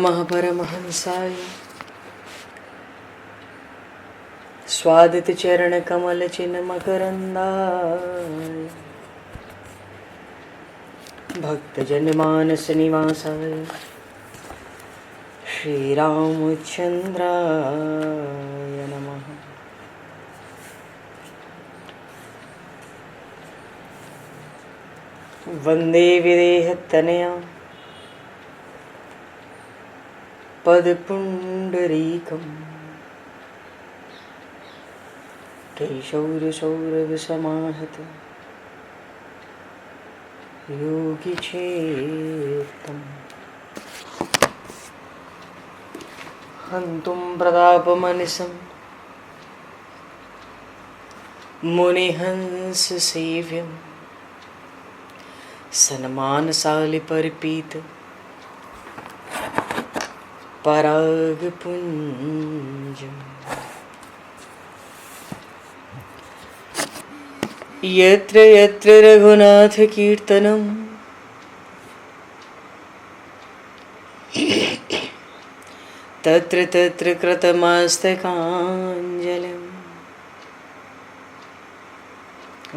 महापरमहंसाय स्वादित चरण कमल चिन्ह मकरंदाय भक्तजन मानस निवासाय श्री रामचंद्राय नमः। वंदे विदेहतनया पदपुंडरीकं केशौरसौरभसमाहत योगिचेतं हन्तुं प्रतापमनिशं मुनिहंससेव्यं सन्मानशालिपरिपीत परागपुञ्जम् यत्र यत्र रघुनाथकीर्तनं तत्र तत्र कृतमस्तकाञ्जलिं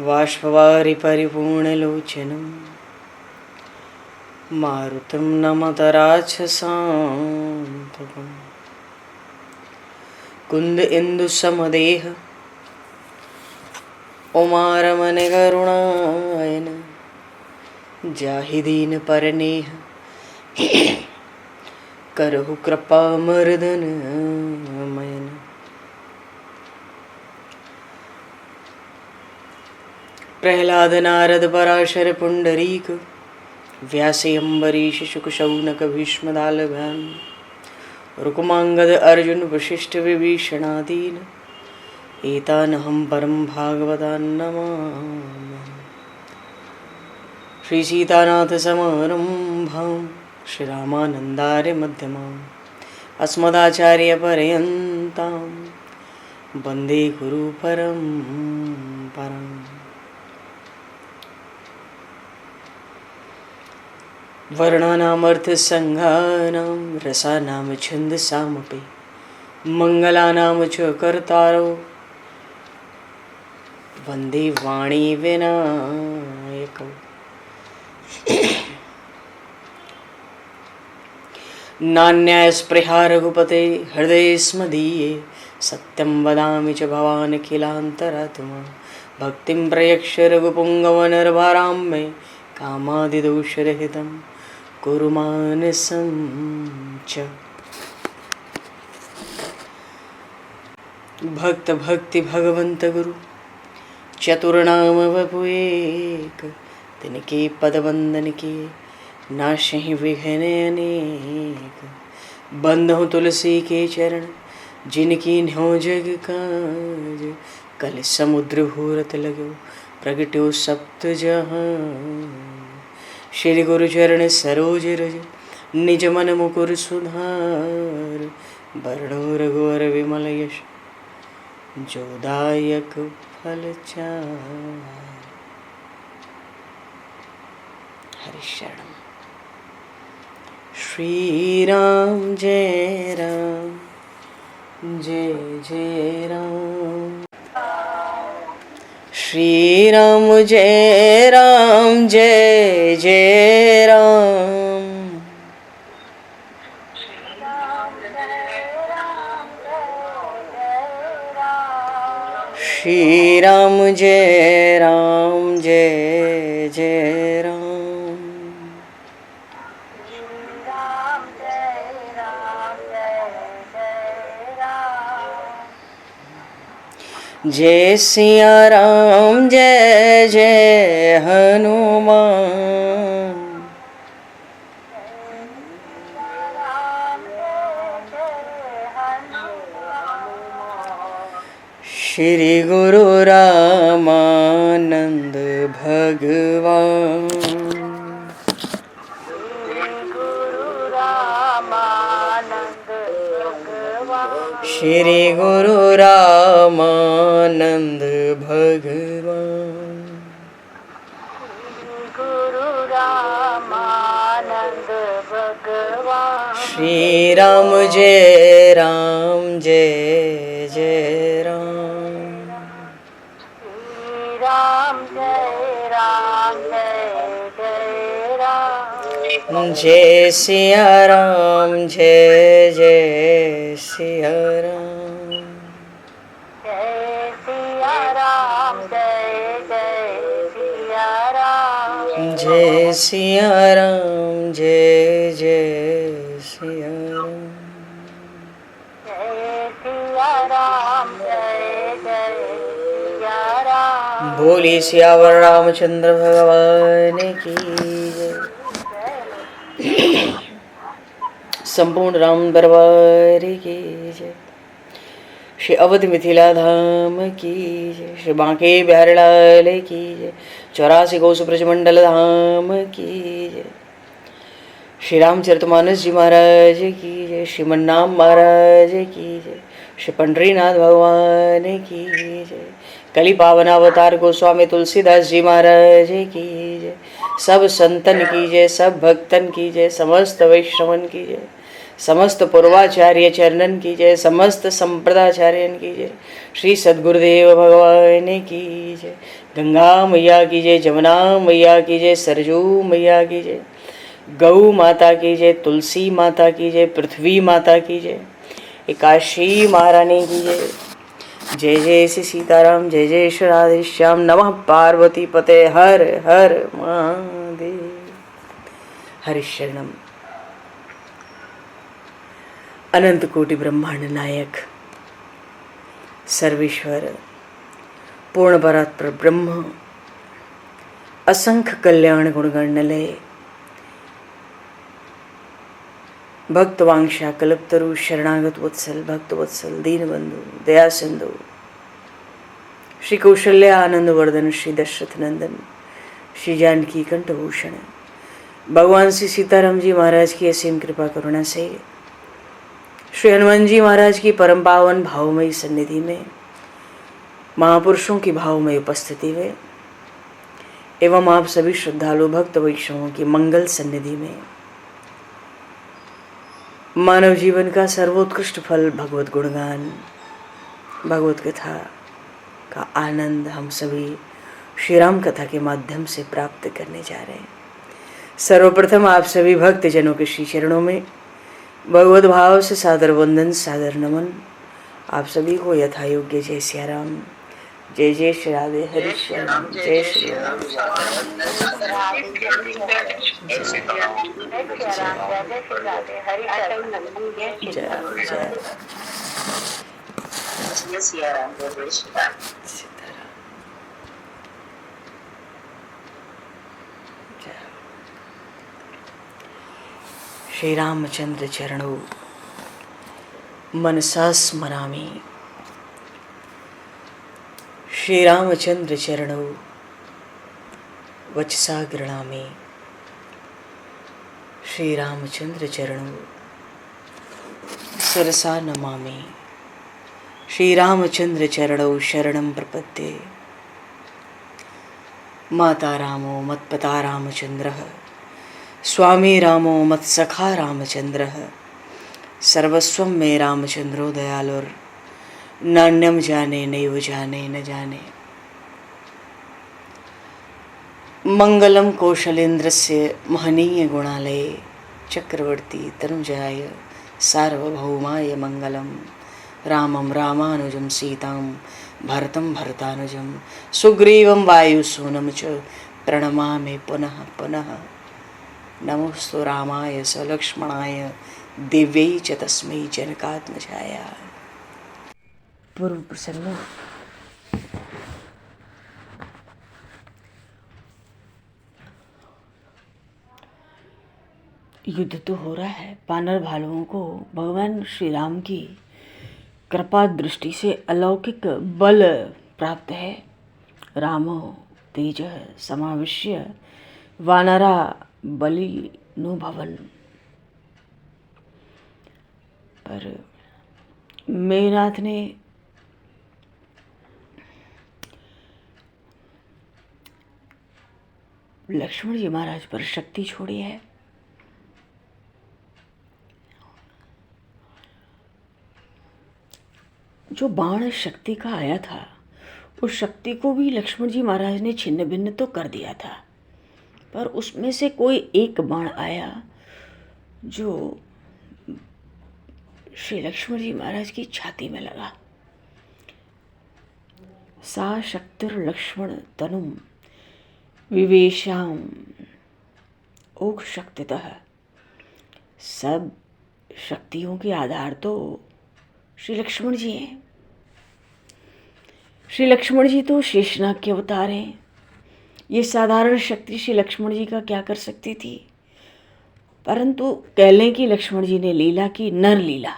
बाष्पवारि परिपूर्णलोचनं मारुतं नमत राक्षसान्तकं कुन्द इंदुसमदेह उमारमण करुणायन जाहि दीन परनेह करहु कृपा मर्दन मयन। प्रहलाद नारद पराशर पुंडरीक व्यासे अम्बरीश शुक शौनक भीष्म दालभान रुक्मांगद अर्जुन वशिष्ठ विभीषणादीन एतानहं परम भागवतान् नमामि। श्री सीतानाथ समारंभां श्री रामानन्दार्य मध्यमाम् अस्मदाचार्य पर्यन्तां वन्दे गुरु परम्पराम्। वर्णानामर्थ संज्ञानां रसानां छन्दसामपि मंगलानां च कर्तारो वन्दे वाणी विनायकौ। नान्यास्पृहा रघुपते हृदये स्मदीये सत्यं वदामि च भवान् किलान्तरात्मा भक्तिं प्रयक्ष रघुपुङ्गवनर्वरां मे कामादिदोषरहितं कुरु मानसं च। भक्त भक्ति भगवंत गुरु चतुर्नाम वपु एक तिनके पद वंदन के नाशहि विघ्न अनेक। बंधु तुलसी के चरण जिनकी न्यो जग काज कल समुद्र घोरत लगो प्रगट्यो सप्त जहान। श्री गुरु चरण सरोज रज निज मन मुकुर सुधार वर्णो रघुवर विमल यश जोदायक फलचार। हरिशरण श्री राम जय राम जय जय राम श्री राम जय राम जय जय राम श्री राम जय राम जय जय राम जय सिया राम जय जय हनुमान श्री गुरु रामानंद भगवान श्री गुरु रामानंद भगवान श्री राम जय राम जय जय राम। श्री राम जय जय राम। जय सिया राम जय जय सिया राम। जय सिया राम जय सिया राम। जय सिया राम जय जय सिया राम। जय सिया राम जय सिया राम। बोली सियावर रामचंद्र भगवान की जय। संपूर्ण राम दरबार की जय। श्री अवध मिथिला धाम की जय। श्री बांके बिहारी लाल की जय। 84 कोस ब्रजमंडल धाम की जय। श्री रामचरितमानस जी महाराज की जय। श्रीमन्नाम महाराज की जय। श्री पंडरीनाथ भगवान की जय। कली पावन अवतार गोस्वामी तुलसीदास जी महाराज की जय। सब संतन की जय, सब भक्तन की जय, समस्त वैष्णवन की जय, समस्त पूर्वाचार्य चरणन की जय, समस्त संप्रदाचार्यन की जय। श्री सद्गुरुदेव भगवान की जय। गंगा मैया की जय, जमुना मैया की जय, सरजू मैया की जय, गौ माता की जय, तुलसी माता की जय, पृथ्वी माता की जय, एकाशी महारानी की जय। जय जय श्री सीताराम, जय जय श्री राधेश्याम। नमः पार्वती पते हर हर महादेव। हरिशरणम। अनंत कोटि ब्रह्मांड नायक सर्वेश्वर पूर्ण परात्पर ब्रह्म असंख्य कल्याण गुणगणलय भक्तवांशा कल्पतरु शरणागत वत्सल भक्त वत्सल दीनबंधु दया सिंधु श्री कौशल्य आनंद वर्धन श्री दशरथ नंदन श्री जानकी कंठभूषण भगवान श्री सीताराम जी महाराज की असीम कृपा करुणा से श्री हनुमान जी महाराज की परम पावन भावमयी सन्निधि में महापुरुषों की भावमयी उपस्थिति में एवं आप सभी श्रद्धालु भक्त वैष्णवों की मंगल सन्निधि में मानव जीवन का सर्वोत्कृष्ट फल भगवत गुणगान भगवत कथा का आनंद हम सभी श्री राम कथा के माध्यम से प्राप्त करने जा रहे हैं। सर्वप्रथम आप सभी भक्त जनों के श्री चरणों में भगवत भाव से सादर वंदन सादर नमन। आप सभी को यथा योग्य जय सिया राम, जय जय श्री राधे हरि श्याम, जय श्री राम। श्री रामचंद्र चरणों मनसा स्मरामि। श्री रामचंद्र चरणों वचसा गृणामि। श्री रामचंद्र चरणों शिरसा नमामि। श्री रामचंद्र चरणों शरणं प्रपद्ये। माता रामो मत्पता रामचंद्रः, स्वामी रामो मत्सखा रामचंद्रः, सर्वस्वं मे रामचंद्रो दयालुर्, नान्यं जाने नैव जाने न जाने। मंगलम कौशलेन्द्रस्य महनीय गुणालये, चक्रवर्ती तनुजाय सार्वभौमाय मंगलम। रामं रामानुजं सीतां भरतं भरतानुजं, सुग्रीवं वायुसूनं च प्रणमामि पुनः पुनः। नमोस्तु रामाय सलक्ष्मणाय दिव्यै च तस्मै जनकात्मजाय। पूर्व प्रसंग युद्ध तो हो रहा है। वानर भालुओं को भगवान श्री राम की कृपा दृष्टि से अलौकिक बल प्राप्त है। रामो तेज समाविश्य वानरा बलिनुभवन। पर मेघनाथ ने लक्ष्मण जी महाराज पर शक्ति छोड़ी है जो बाण शक्ति का आया था उस शक्ति को भी लक्ष्मण जी महाराज ने छिन्न भिन्न तो कर दिया था, पर उसमें से कोई एक बाण आया जो श्री लक्ष्मण जी महाराज की छाती में लगा। सा शक्तिर्लक्ष्मण तनुम विवेशाम ओघ शक्तितः। सब शक्तियों के आधार तो श्री लक्ष्मण जी हैं। श्री लक्ष्मण जी तो शेषनाग के अवतार हैं। ये साधारण शक्ति श्री लक्ष्मण जी का क्या कर सकती थी, परंतु कह लें कि लक्ष्मण जी ने लीला की, नर लीला।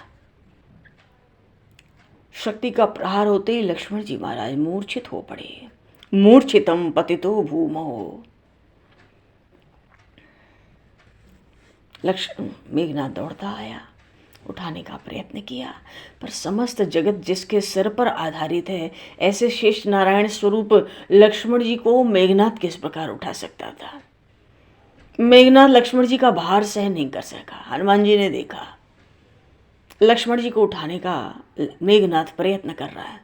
शक्ति का प्रहार होते ही लक्ष्मण जी महाराज मूर्छित हो पड़े। मूर्छितम पतितो भूमो। मेघनाथ दौड़ता आया, उठाने का प्रयत्न किया, पर समस्त जगत जिसके सिर पर आधारित है ऐसे शेष नारायण स्वरूप लक्ष्मण जी को मेघनाथ किस प्रकार उठा सकता था। मेघनाथ लक्ष्मण जी का भार सहन नहीं कर सका। हनुमान जी ने देखा लक्ष्मण जी को उठाने का मेघनाथ प्रयत्न कर रहा है,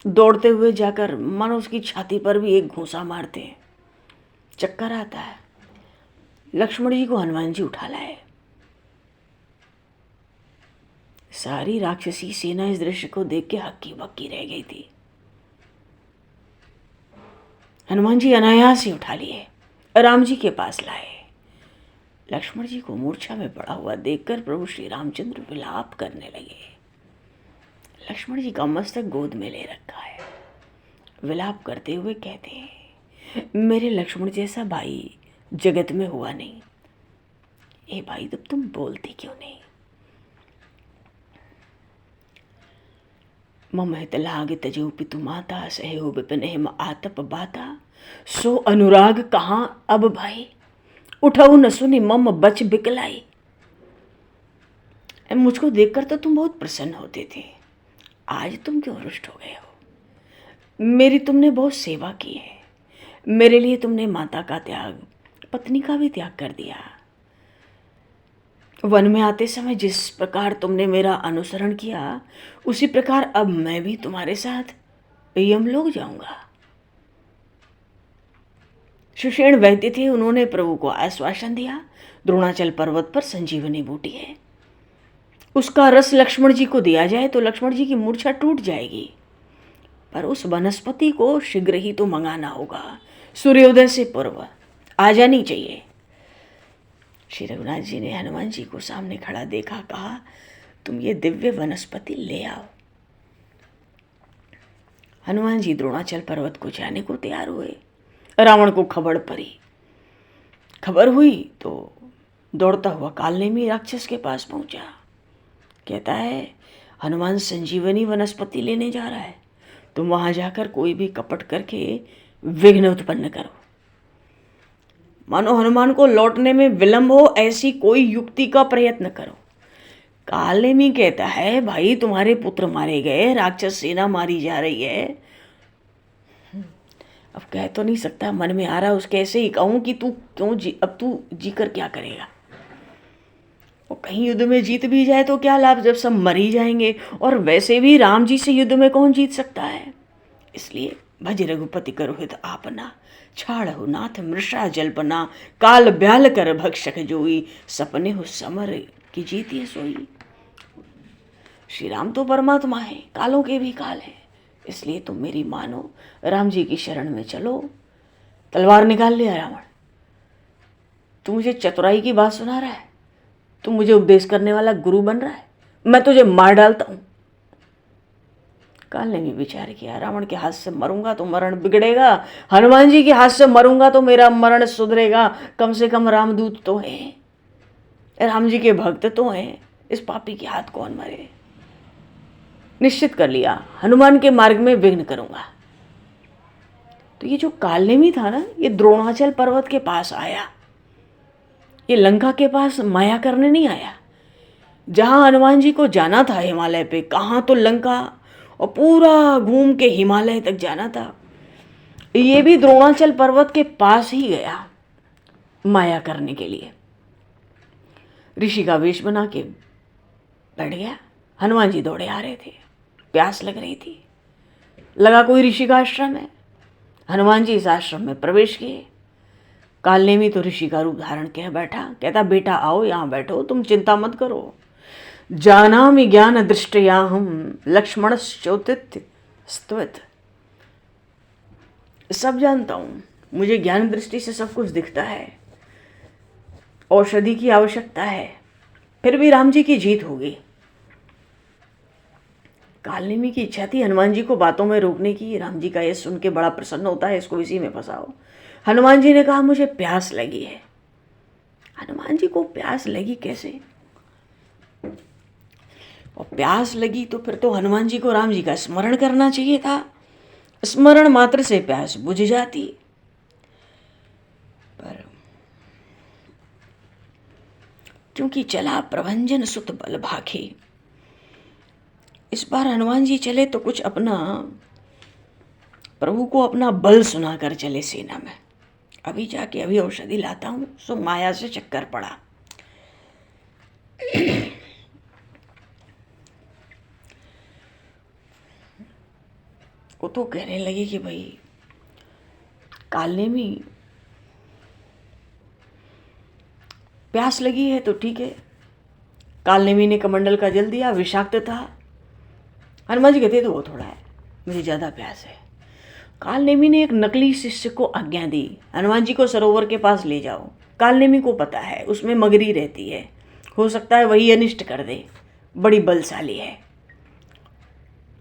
दौड़ते हुए जाकर मानो उसकी छाती पर भी एक घूंसा मारते, चक्कर आता है। लक्ष्मण जी को हनुमान जी उठा लाए। सारी राक्षसी सेना इस दृश्य को देख के हक्की बक्की रह गई थी। हनुमान जी अनायास ही उठा लिए, राम जी के पास लाए। लक्ष्मण जी को मूर्छा में पड़ा हुआ देखकर प्रभु श्री रामचंद्र विलाप करने लगे। लक्ष्मण जी का मस्तक गोद में ले रखा है, विलाप करते हुए कहते हैं, मेरे लक्ष्मण जैसा भाई जगत में हुआ नहीं। ए भाई तब तुम बोलती क्यों नहीं? मम हितलाग तजो पितु माता सहयो विपिन आतप बाता। सो अनुराग कहाँ अब भाई, उठाऊ न सुनी मम बच बिकलाई। मुझको देखकर तो तुम बहुत प्रसन्न होते थे, आज तुम क्यों रुष्ट हो गए हो? मेरी तुमने बहुत सेवा की है, मेरे लिए तुमने माता का त्याग, पत्नी का भी त्याग कर दिया। वन में आते समय जिस प्रकार तुमने मेरा अनुसरण किया उसी प्रकार अब मैं भी तुम्हारे साथ यमलोक जाऊंगा। सुषेण वैद्य थे, उन्होंने प्रभु को आश्वासन दिया द्रोणाचल पर्वत पर संजीवनी बूटी है, उसका रस लक्ष्मण जी को दिया जाए तो लक्ष्मण जी की मूर्छा टूट जाएगी, पर उस वनस्पति को शीघ्र ही तो मंगाना होगा, सूर्योदय से पूर्व आ जानी चाहिए। श्री रघुनाथ जी ने हनुमान जी को सामने खड़ा देखा, कहा तुम ये दिव्य वनस्पति ले आओ। हनुमान जी द्रोणाचल पर्वत को जाने को तैयार हुए। रावण को खबर पड़ी, खबर हुई तो दौड़ता हुआ कालनेमी राक्षस के पास पहुंचा। कहता है हनुमान संजीवनी वनस्पति लेने जा रहा है, तुम वहां जाकर कोई भी कपट करके विघ्न उत्पन्न करो, मानो हनुमान को लौटने में विलंब हो ऐसी कोई युक्ति का प्रयत्न करो। कालनेमी कहता है भाई तुम्हारे पुत्र मारे गए, राक्षस सेना मारी जा रही है। अब कह तो नहीं सकता, मन में आ रहा उसके ऐसे ही कहूं कि तू क्यों अब तू जी कर क्या करेगा? और कहीं युद्ध में जीत भी जाए तो क्या लाभ, जब सब मर ही जाएंगे, और वैसे भी राम जी से युद्ध में कौन जीत सकता है? इसलिए भज रघुपति करो हित आपना, छाड़हु नाथ मृषा जल्पना, काल ब्याल कर भक्षक जोई, सपने हो समर की जीतिए सोई। श्री राम तो परमात्मा है, कालों के भी काल है, इसलिए तुम मेरी मानो, राम जी की शरण में चलो। तलवार निकाल लिया रावण। तू मुझे चतुराई की बात सुना रहा है, तू मुझे उपदेश करने वाला गुरु बन रहा है, मैं तुझे मार डालता हूं। काल ने भी विचार किया, रावण के हाथ से मरूंगा तो मरण बिगड़ेगा, हनुमान जी के हाथ से मरूंगा तो मेरा मरण सुधरेगा। कम से कम रामदूत तो है, राम जी के भक्त तो हैं, इस पापी के हाथ कौन मरे। निश्चित कर लिया हनुमान के मार्ग में विघ्न करूंगा। तो ये जो कालनेमी था ना, ये द्रोणाचल पर्वत के पास आया, ये लंका के पास माया करने नहीं आया। जहां हनुमान जी को जाना था हिमालय पे, कहाँ तो लंका, और पूरा घूम के हिमालय तक जाना था, ये भी द्रोणाचल पर्वत के पास ही गया माया करने के लिए। ऋषि का वेश बना के बैठ गया। हनुमान जी दौड़े आ रहे थे, प्यास लग रही थी। लगा कोई ऋषि का आश्रम है। हनुमान जी इस आश्रम में प्रवेश किए। कालनेमी तो ऋषि का रूप धारण किया बैठा। कहता, बेटा आओ यहाँ बैठो, तुम चिंता मत करो। जानामि ज्ञान दृष्टया हम लक्ष्मणश्चोतिथ्य स्तुत। सब जानता हूँ, मुझे ज्ञान दृष्टि से सब कुछ दिखता है। औषधि की आवश्यकता है, फिर भी राम जी की जीत होगी। कालनेमी की इच्छा थी हनुमान जी को बातों में रोकने की। राम जी का यह सुन के बड़ा प्रसन्न होता है, इसको इसी में फंसाओ। हनुमान जी ने कहा, मुझे प्यास लगी है। हनुमान जी को प्यास लगी कैसे? और प्यास लगी तो फिर तो हनुमान जी को राम जी का स्मरण करना चाहिए था। स्मरण मात्र से प्यास बुझ जाती। पर क्योंकि चला प्रभंजन सुत बल भाखे, इस बार हनुमान जी चले तो कुछ अपना, प्रभु को अपना बल सुनाकर चले सेना में। अभी जाके अभी औषधि लाता हूं, सो माया से चक्कर पड़ा। वो तो कहने लगे कि भाई कालनेमी, प्यास लगी है तो ठीक है। कालनेमी ने कमंडल का जल दिया, विषाक्त था। हनुमान जी कहते तो वो थोड़ा है, मुझे ज़्यादा प्यास है। कालनेमी ने एक नकली शिष्य को आज्ञा दी, हनुमान जी को सरोवर के पास ले जाओ। कालनेमी को पता है उसमें मगरी रहती है, हो सकता है वही अनिष्ट कर दे, बड़ी बलशाली है।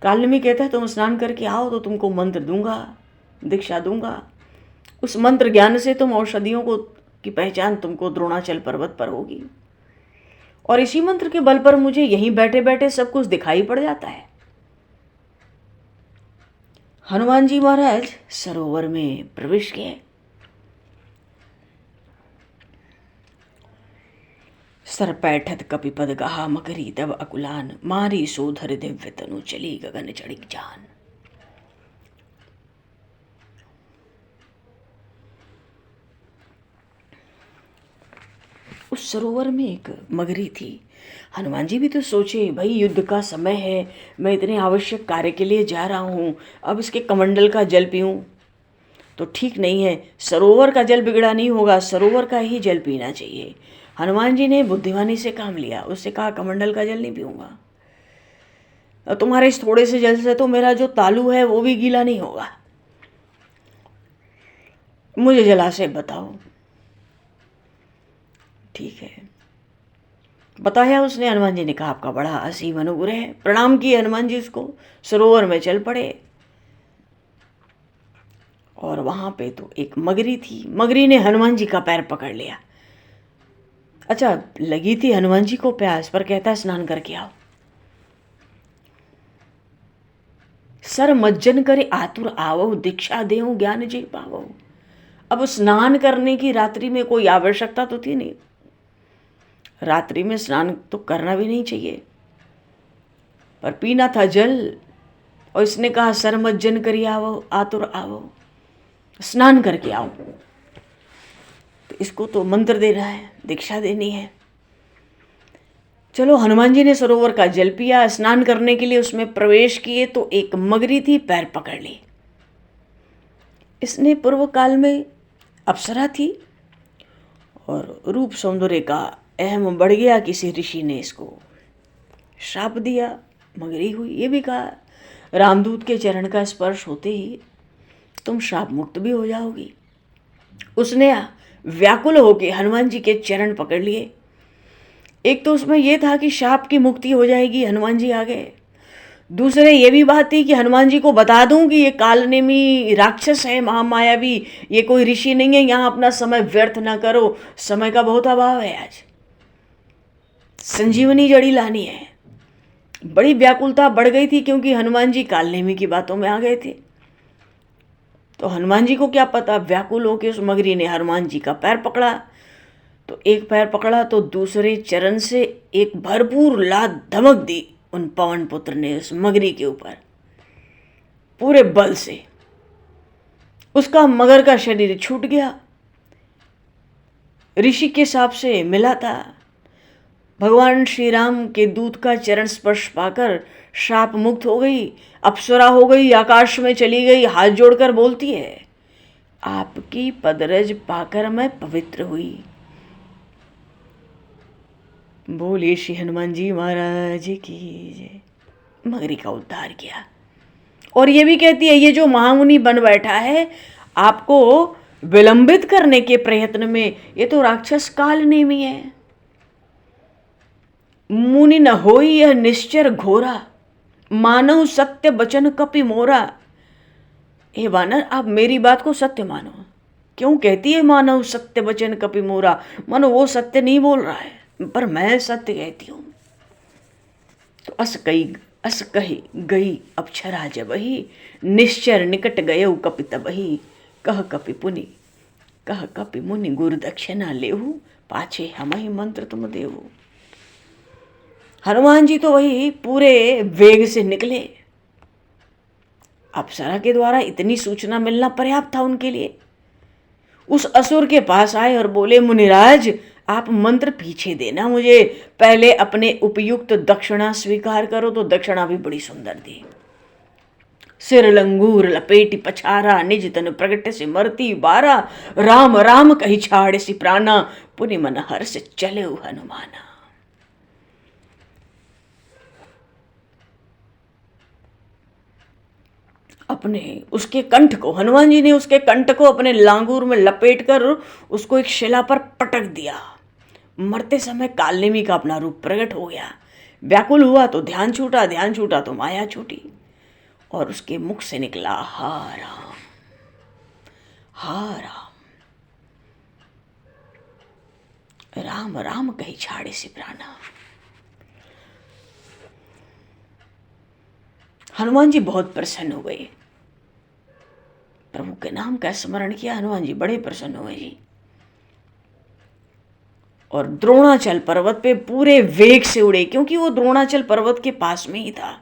कालनेमी कहता है, तुम स्नान करके आओ तो तुमको मंत्र दूंगा, दीक्षा दूंगा। उस मंत्र ज्ञान से तुम औषधियों को की पहचान तुमको द्रोणाचल पर्वत पर होगी। और इसी मंत्र के बल पर मुझे यहीं बैठे बैठे सब कुछ दिखाई पड़ जाता है। हनुमान जी महाराज सरोवर में प्रवेश किए। सर पैठत कपिपद कहा, मकरी तब अकुलान, मारी सोधर दिव्य तनु, चली गगन चढ़िक जान। उस सरोवर में एक मगरी थी। हनुमान जी भी तो सोचे, भाई युद्ध का समय है, मैं इतने आवश्यक कार्य के लिए जा रहा हूँ, अब इसके कमंडल का जल पीऊँ तो ठीक नहीं है। सरोवर का जल बिगड़ा नहीं होगा, सरोवर का ही जल पीना चाहिए। हनुमान जी ने बुद्धिमानी से काम लिया, उससे कहा, कमंडल का जल नहीं पीऊँगा, और तुम्हारे इस थोड़े से जल से तो मेरा जो तालू है वो भी गीला नहीं होगा, मुझे जलाशय बताओ। ठीक है, बताया उसने। हनुमान जी ने कहा, आपका बड़ा असीम अनुग्रह है। प्रणाम किए हनुमान जी उसको, सरोवर में चल पड़े। और वहां पे तो एक मगरी थी। मगरी ने हनुमान जी का पैर पकड़ लिया। अच्छा, लगी थी हनुमान जी को प्यास, पर कहता स्नान करके आओ। सर मज्जन करे आतुर आवो, दीक्षा देऊं ज्ञान जे पावो। अब स्नान करने की रात्रि में कोई आवश्यकता तो थी नहीं, रात्रि में स्नान तो करना भी नहीं चाहिए, पर पीना था जल। और इसने कहा, सर मज्जन करी आवो, आतुर आवो, स्नान करके आओ। तो इसको तो मंत्र देना है, दीक्षा देनी है। चलो, हनुमान जी ने सरोवर का जल पिया, स्नान करने के लिए उसमें प्रवेश किए तो एक मगरी थी, पैर पकड़ ली। इसने पूर्व काल में अप्सरा थी और रूप सौंदर्य का अहम बढ़ गया। किसी ऋषि ने इसको श्राप दिया, मगरी हुई। ये भी कहा, रामदूत के चरण का स्पर्श होते ही तुम श्राप मुक्त भी हो जाओगी। उसने व्याकुल होकर हनुमान जी के चरण पकड़ लिए। एक तो उसमें यह था कि शाप की मुक्ति हो जाएगी, हनुमान जी आ गए। दूसरे ये भी बात थी कि हनुमान जी को बता दूं कि ये कालनेमी राक्षस है, महामायावी, ये कोई ऋषि नहीं है, यहाँ अपना समय व्यर्थ ना करो, समय का बहुत अभाव है, आज संजीवनी जड़ी लानी है। बड़ी व्याकुलता बढ़ गई थी क्योंकि हनुमान जी कालनेमी की बातों में आ गए थे। तो हनुमान जी को क्या पता, व्याकुल होकर उस मगरी ने हनुमान जी का पैर पकड़ा। तो एक पैर पकड़ा तो दूसरे चरण से एक भरपूर लात धमक दी उन पवन पुत्र ने उस मगरी के ऊपर, पूरे बल से। उसका मगर का शरीर छूट गया। ऋषि के सांप से मिला था, भगवान श्री राम के दूत का चरण स्पर्श पाकर श्राप मुक्त हो गई, अप्सरा हो गई, आकाश में चली गई, हाथ जोड़कर बोलती है, आपकी पदरज पाकर मैं पवित्र हुई। बोलिए श्री हनुमान जी महाराज की जय। मगरी का उद्धार किया। और ये भी कहती है, ये जो महामुनि बन बैठा है आपको विलंबित करने के प्रयत्न में, ये तो राक्षस काल नेमी है। मुनि न होई यह निश्चर घोरा, मानव सत्य बचन कपि मोरा। हे वानर, आप मेरी बात को सत्य मानो। क्यों कहती है मानव सत्य वचन कपि मोरा? मानो वो सत्य नहीं बोल रहा है, पर मैं सत्य कहती हूं। तो अस कही गई अप्सरा जबहि, निश्चर निकट गयौ कपि तबहि। कह कपि मुनि गुरु दक्षिणा लेहु, पाछे हमहि मंत्र तुम देहु। हनुमान जी तो वही पूरे वेग से निकले। अप्सरा के द्वारा इतनी सूचना मिलना पर्याप्त था उनके लिए। उस असुर के पास आए और बोले, मुनिराज आप मंत्र पीछे देना, मुझे पहले अपने उपयुक्त दक्षिणा स्वीकार करो। तो दक्षिणा भी बड़ी सुंदर दी। सिर लंगूर लपेटी पछारा, निज तन प्रगट से मरती बारा। राम राम कही छाड़ सी प्राणा, पुनि मन हर्ष चले हनुमाना। अपने उसके कंठ को, हनुमान जी ने उसके कंठ को अपने लांगूर में लपेटकर उसको एक शिला पर पटक दिया। मरते समय कालनेमी का अपना रूप प्रकट हो गया। व्याकुल हुआ तो ध्यान छूटा, ध्यान छूटा तो माया छूटी, और उसके मुख से निकला, हा राम हा राम, राम राम कही छाड़े से प्राणा। हनुमान जी बहुत प्रसन्न हो गए। प्रभु के नाम का स्मरण किया, हनुमान जी बड़े प्रसन्न हुए जी। और द्रोणाचल पर्वत पे पूरे वेग से उड़े, क्योंकि वो द्रोणाचल पर्वत के पास में ही था।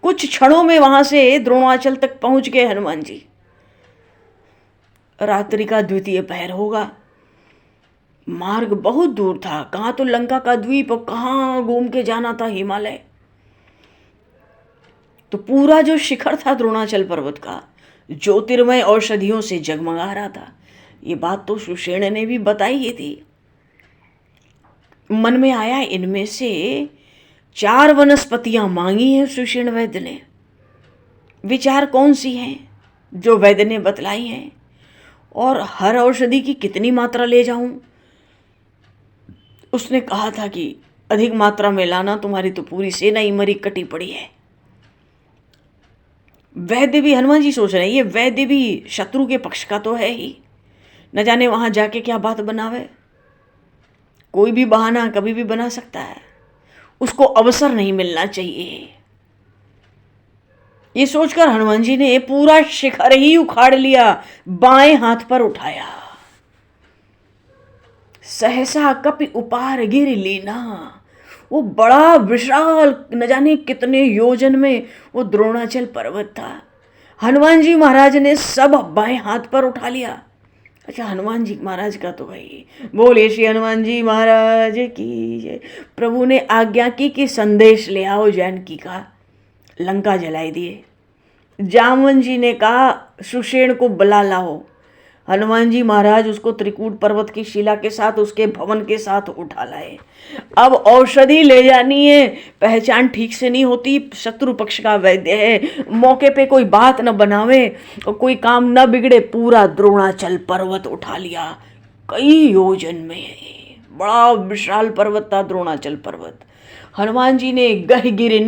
कुछ क्षणों में वहां से द्रोणाचल तक पहुंच गए हनुमान जी। रात्रि का द्वितीय पहर होगा, मार्ग बहुत दूर था। कहां तो लंका का द्वीप और कहां घूम के जाना था हिमालय। तो पूरा जो शिखर था द्रोणाचल पर्वत का, ज्योतिर्मय औषधियों से जगमगा रहा था। ये बात तो सुषेण ने भी बताई ही थी। मन में आया, इनमें से 4 वनस्पतियां मांगी हैं सुषेण वैद्य ने, विचार कौन सी हैं जो वैद्य ने बतलाई हैं, और हर औषधि की कितनी मात्रा ले जाऊं। उसने कहा था कि अधिक मात्रा में लाना, तुम्हारी तो पूरी सेना ही मरी कटी पड़ी है। वैद्य भी, हनुमान जी सोच रहे हैं, ये वैद्य भी शत्रु के पक्ष का तो है ही, न जाने वहां जाके क्या बात बनावे। कोई भी बहाना कभी भी बना सकता है, उसको अवसर नहीं मिलना चाहिए। ये सोचकर हनुमान जी ने पूरा शिखर ही उखाड़ लिया, बाएं हाथ पर उठाया। सहसा कपि उपार गिर लीना। वो बड़ा विशाल, न जाने कितने योजन में वो द्रोणाचल पर्वत था। हनुमान जी महाराज ने सब बाएं हाथ पर उठा लिया। अच्छा, हनुमान जी महाराज का तो भाई, बोले श्री हनुमान जी महाराज की जय। प्रभु ने आज्ञा की कि संदेश ले आओ जानकी का, लंका जलाई दिए। जामवन जी ने कहा सुषेण को बुला लाओ। हनुमान जी महाराज उसको त्रिकूट पर्वत की शिला के साथ, उसके भवन के साथ उठा लाए। अब औषधि ले जानी है, पहचान ठीक से नहीं होती, शत्रु पक्ष का वैद्य है, मौके पे कोई बात न बनावे और कोई काम न बिगड़े। पूरा द्रोणाचल पर्वत उठा लिया, कई योजन में, बड़ा विशाल पर्वत था द्रोणाचल पर्वत। हनुमान जी ने गहगिरि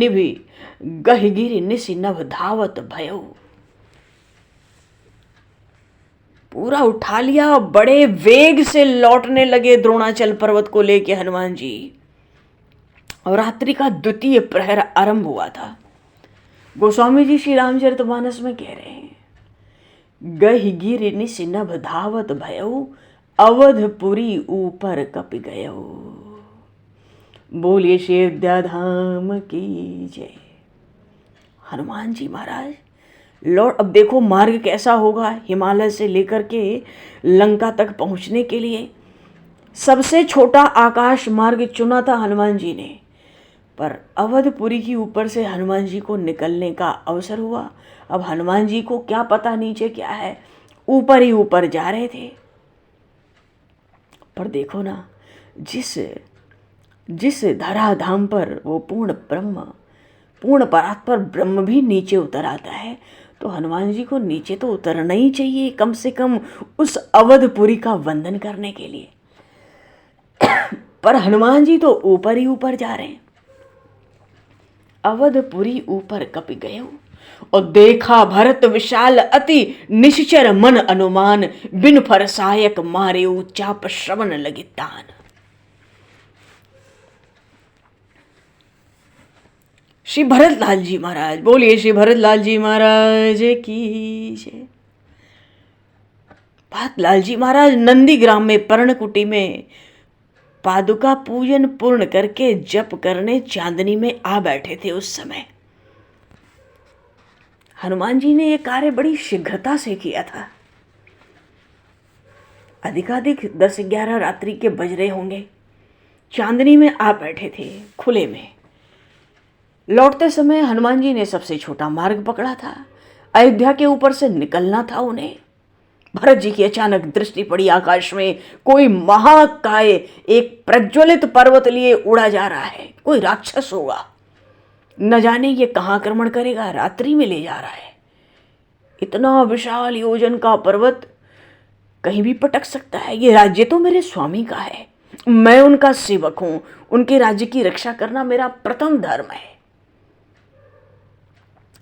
निसि नभ धावत भयो, पूरा उठा लिया। बड़े वेग से लौटने लगे द्रोणाचल पर्वत को लेके हनुमान जी। और रात्रि का द्वितीय प्रहर आरंभ हुआ था। गोस्वामी जी श्री रामचरितमानस में कह रहे हैं, गहगिरि निसि नभ धावत भयो, अवधपुरी ऊपर कपि गयो। बोलिए श्री अयोध्या धाम की जय। हनुमान जी महाराज लौट, अब देखो मार्ग कैसा होगा हिमालय से लेकर के लंका तक पहुंचने के लिए। सबसे छोटा आकाश मार्ग चुना था हनुमान जी ने, पर अवधपुरी की ऊपर से हनुमान जी को निकलने का अवसर हुआ। अब हनुमान जी को क्या पता नीचे क्या है, ऊपर ही ऊपर जा रहे थे। पर देखो ना, जिस जिस धराधाम पर वो पूर्ण ब्रह्म, पूर्ण परात्पर ब्रह्म भी नीचे उतर आता है, तो हनुमान जी को नीचे तो उतरना ही चाहिए, कम से कम उस अवधपुरी का वंदन करने के लिए। पर हनुमान जी तो ऊपर ही ऊपर जा रहे हैं। अवधपुरी ऊपर कपि गयो और देखा भरत विशाल अति निश्चर मन अनुमान, बिन फरसायक मारे चाप श्रवण लगे तान। श्री भरतलाल जी महाराज, बोलिए श्री भरतलाल जी महाराज की जय। भरतलाल जी महाराज नंदीग्राम में पर्णकुटी में पादुका पूजन पूर्ण करके जप करने चांदनी में आ बैठे थे। उस समय हनुमान जी ने यह कार्य बड़ी शीघ्रता से किया था। अधिकाधिक 10-11 रात्रि के बज रहे होंगे। चांदनी में आ बैठे थे, खुले में। लौटते समय हनुमान जी ने सबसे छोटा मार्ग पकड़ा था। अयोध्या के ऊपर से निकलना था उन्हें। भरत जी की अचानक दृष्टि पड़ी, आकाश में कोई महाकाय एक प्रज्वलित पर्वत लिए उड़ा जा रहा है। कोई राक्षस होगा, न जाने ये कहाँ आक्रमण करेगा, रात्रि में ले जा रहा है। इतना विशाल योजन का पर्वत कहीं भी पटक सकता है। ये राज्य तो मेरे स्वामी का है, मैं उनका सेवक हूं, उनके राज्य की रक्षा करना मेरा प्रथम धर्म है।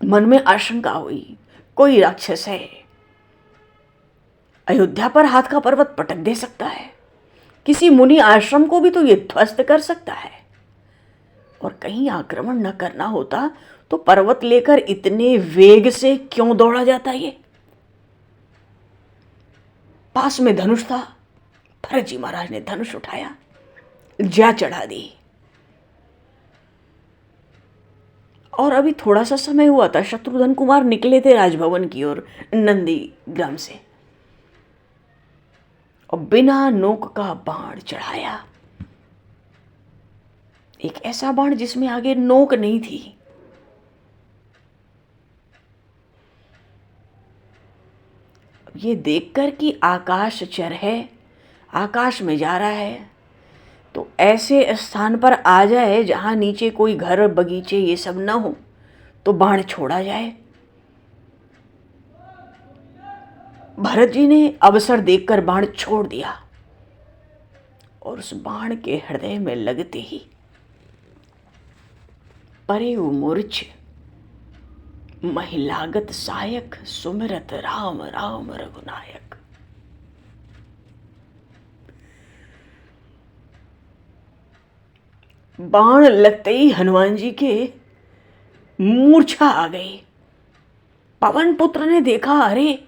मन में आशंका हुई, कोई राक्षस है, अयोध्या पर हाथ का पर्वत पटक दे सकता है, किसी मुनि आश्रम को भी तो ये ध्वस्त कर सकता है। और कहीं आक्रमण न करना होता तो पर्वत लेकर इतने वेग से क्यों दौड़ा जाता ये। पास में धनुष था, भरत जी महाराज ने धनुष उठाया, जा चढ़ा दी। और अभी थोड़ा सा समय हुआ था, शत्रुघ्न कुमार निकले थे राजभवन की ओर नंदीग्राम से, और बिना नोक का बाण चढ़ाया। एक ऐसा बाण जिसमें आगे नोक नहीं थी। ये देखकर कि आकाश चर है, आकाश में जा रहा है, तो ऐसे स्थान पर आ जाए जहां नीचे कोई घर बगीचे ये सब ना हो, तो बाण छोड़ा जाए। भरत जी ने अवसर देखकर बाण छोड़ दिया, और उस बाण के हृदय में लगते ही परे मूर्छ महिलागत सायक, सुमिरत राम राम रघुनायक। बाण लगते ही हनुमान जी के मूर्छा आ गई। पवन पुत्र ने देखा, अरे,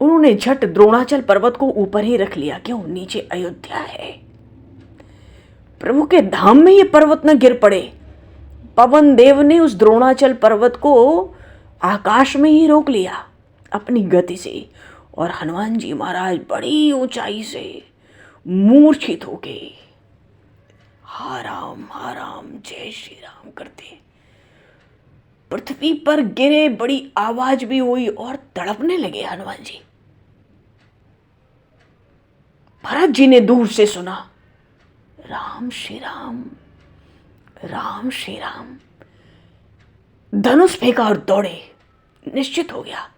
उन्होंने झट द्रोणाचल पर्वत को ऊपर ही रख लिया। क्यों? नीचे अयोध्या है, प्रभु के धाम में ये पर्वत न गिर पड़े। पवन देव ने उस द्रोणाचल पर्वत को आकाश में ही रोक लिया अपनी गति से, और हनुमान जी महाराज बड़ी ऊंचाई से मूर्छित हो गए। हा राम जय श्री राम करते पृथ्वी पर गिरे। बड़ी आवाज भी हुई और तड़पने लगे हनुमान जी। भरत जी ने दूर से सुना, राम श्री राम, राम श्री राम। धनुष फेंका और दौड़े। निश्चित हो गया,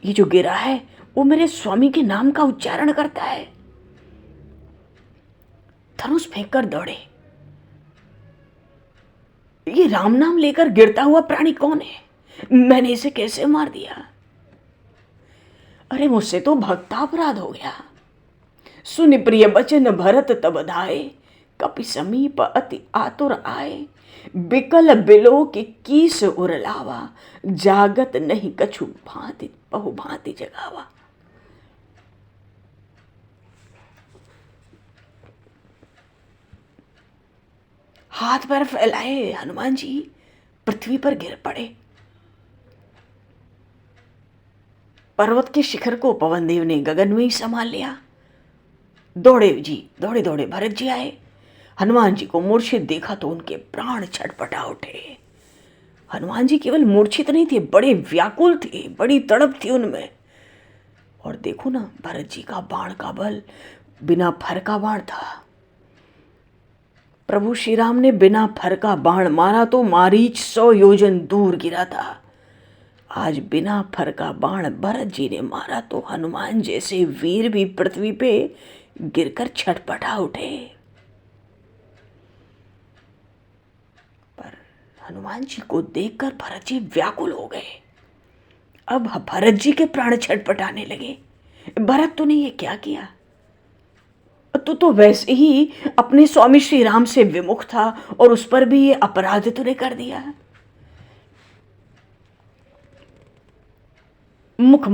ये जो गिरा है वो मेरे स्वामी के नाम का उच्चारण करता है। धनुष फेंककर दौड़े। ये राम नाम लेकर गिरता हुआ प्राणी कौन है? मैंने इसे कैसे मार दिया? अरे, मुझसे तो भक्तापराध हो गया। सुन प्रिय बचन भरत तब धाये, कपि समीप अति आतुर आए। बिकल बिलो के कीस उरलावा, जागत नहीं कछु भांति बहु भांति जगावा। हाथ पैर फैलाए हनुमान जी पृथ्वी पर गिर पड़े। पर्वत के शिखर को पवन देव ने गगन में ही संभाल लिया। दौड़े दौड़े भरत जी आए। हनुमान जी को मूर्छित देखा तो उनके प्राण छटपटा उठे। हनुमान जी केवल मूर्छित नहीं थे, बड़े व्याकुल थे, बड़ी तड़प थी उनमें। और देखो ना, भरत जी का बाण का बल बिना फर का बाण था। प्रभु श्री राम ने बिना फर का बाण मारा तो मारीच 100 योजन दूर गिरा था। आज बिना फर का बाण भरत जी ने मारा तो हनुमान जैसे वीर भी पृथ्वी पे गिरकर छटपटा उठे। पर हनुमान जी को देखकर भरत जी व्याकुल हो गए। अब भरत जी के प्राण छटपटाने लगे। भरत तूने ये क्या किया? तू तो वैसे ही अपने स्वामी श्री राम से विमुख था और उस पर भी ये अपराध तूने कर दिया। मुख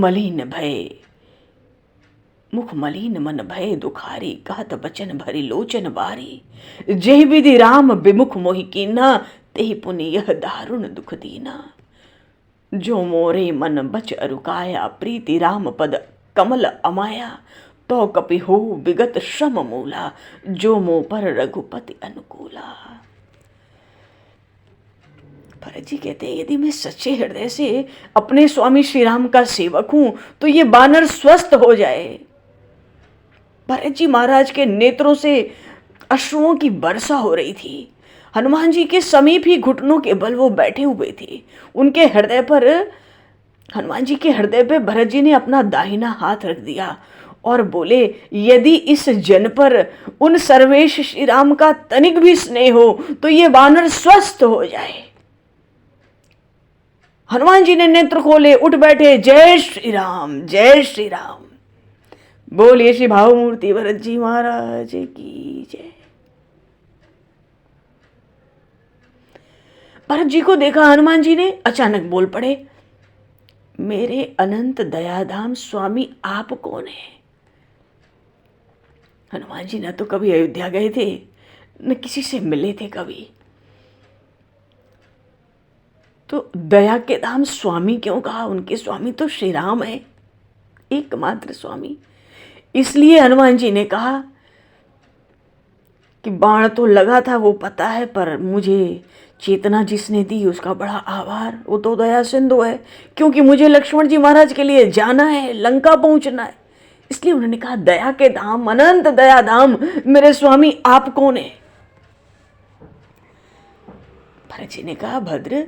मलिन मन भय दुखारी, कहत बचन भरी लोचन बारी। जेहि विधि राम विमुख मोहि कीना, तेहि पुनि यह दारुण दुख दीना। जो मोरे मन बच अरुकाया, प्रीति राम पद कमल अमाया। तो कपि हो विगत श्रम मूला, जो मो पर रघुपति अनुकूला। भरत जी कहते हैं, यदि मैं सच्चे हृदय से अपने स्वामी श्री राम का सेवक हूं तो ये बानर स्वस्थ हो जाए। भरत जी महाराज के नेत्रों से अश्रुओं की वर्षा हो रही थी। हनुमान जी के समीप ही घुटनों के बल वो बैठे हुए थे। उनके हृदय पर, हनुमान जी के हृदय पे भरत जी ने अपना दाहिना हाथ रख दिया और बोले, यदि इस जन पर उन सर्वेश श्री राम का तनिक भी स्नेह हो तो ये वानर स्वस्थ हो जाए। हनुमान जी ने नेत्र खोले, उठ बैठे, जय श्री राम, जय श्री राम। बोलिए श्री भावमूर्ति भरत जी महाराज की जय। भरत जी को देखा हनुमान जी ने, अचानक बोल पड़े, मेरे अनंत दयाधाम स्वामी आप कौन है? हनुमान जी न तो कभी अयोध्या गए थे, न किसी से मिले थे कभी, तो दया के धाम स्वामी क्यों कहा? उनके स्वामी तो श्री राम है, एकमात्र स्वामी। इसलिए हनुमान जी ने कहा कि बाण तो लगा था वो पता है, पर मुझे चेतना जिसने दी उसका बड़ा आभार। वो तो दया सिंधु है, क्योंकि मुझे लक्ष्मण जी महाराज के लिए जाना है, लंका पहुंचना है। इसलिए उन्होंने कहा, दया के धाम, अनंत दया धाम, मेरे स्वामी आप कौन है? भरत जी ने कहा, भद्र,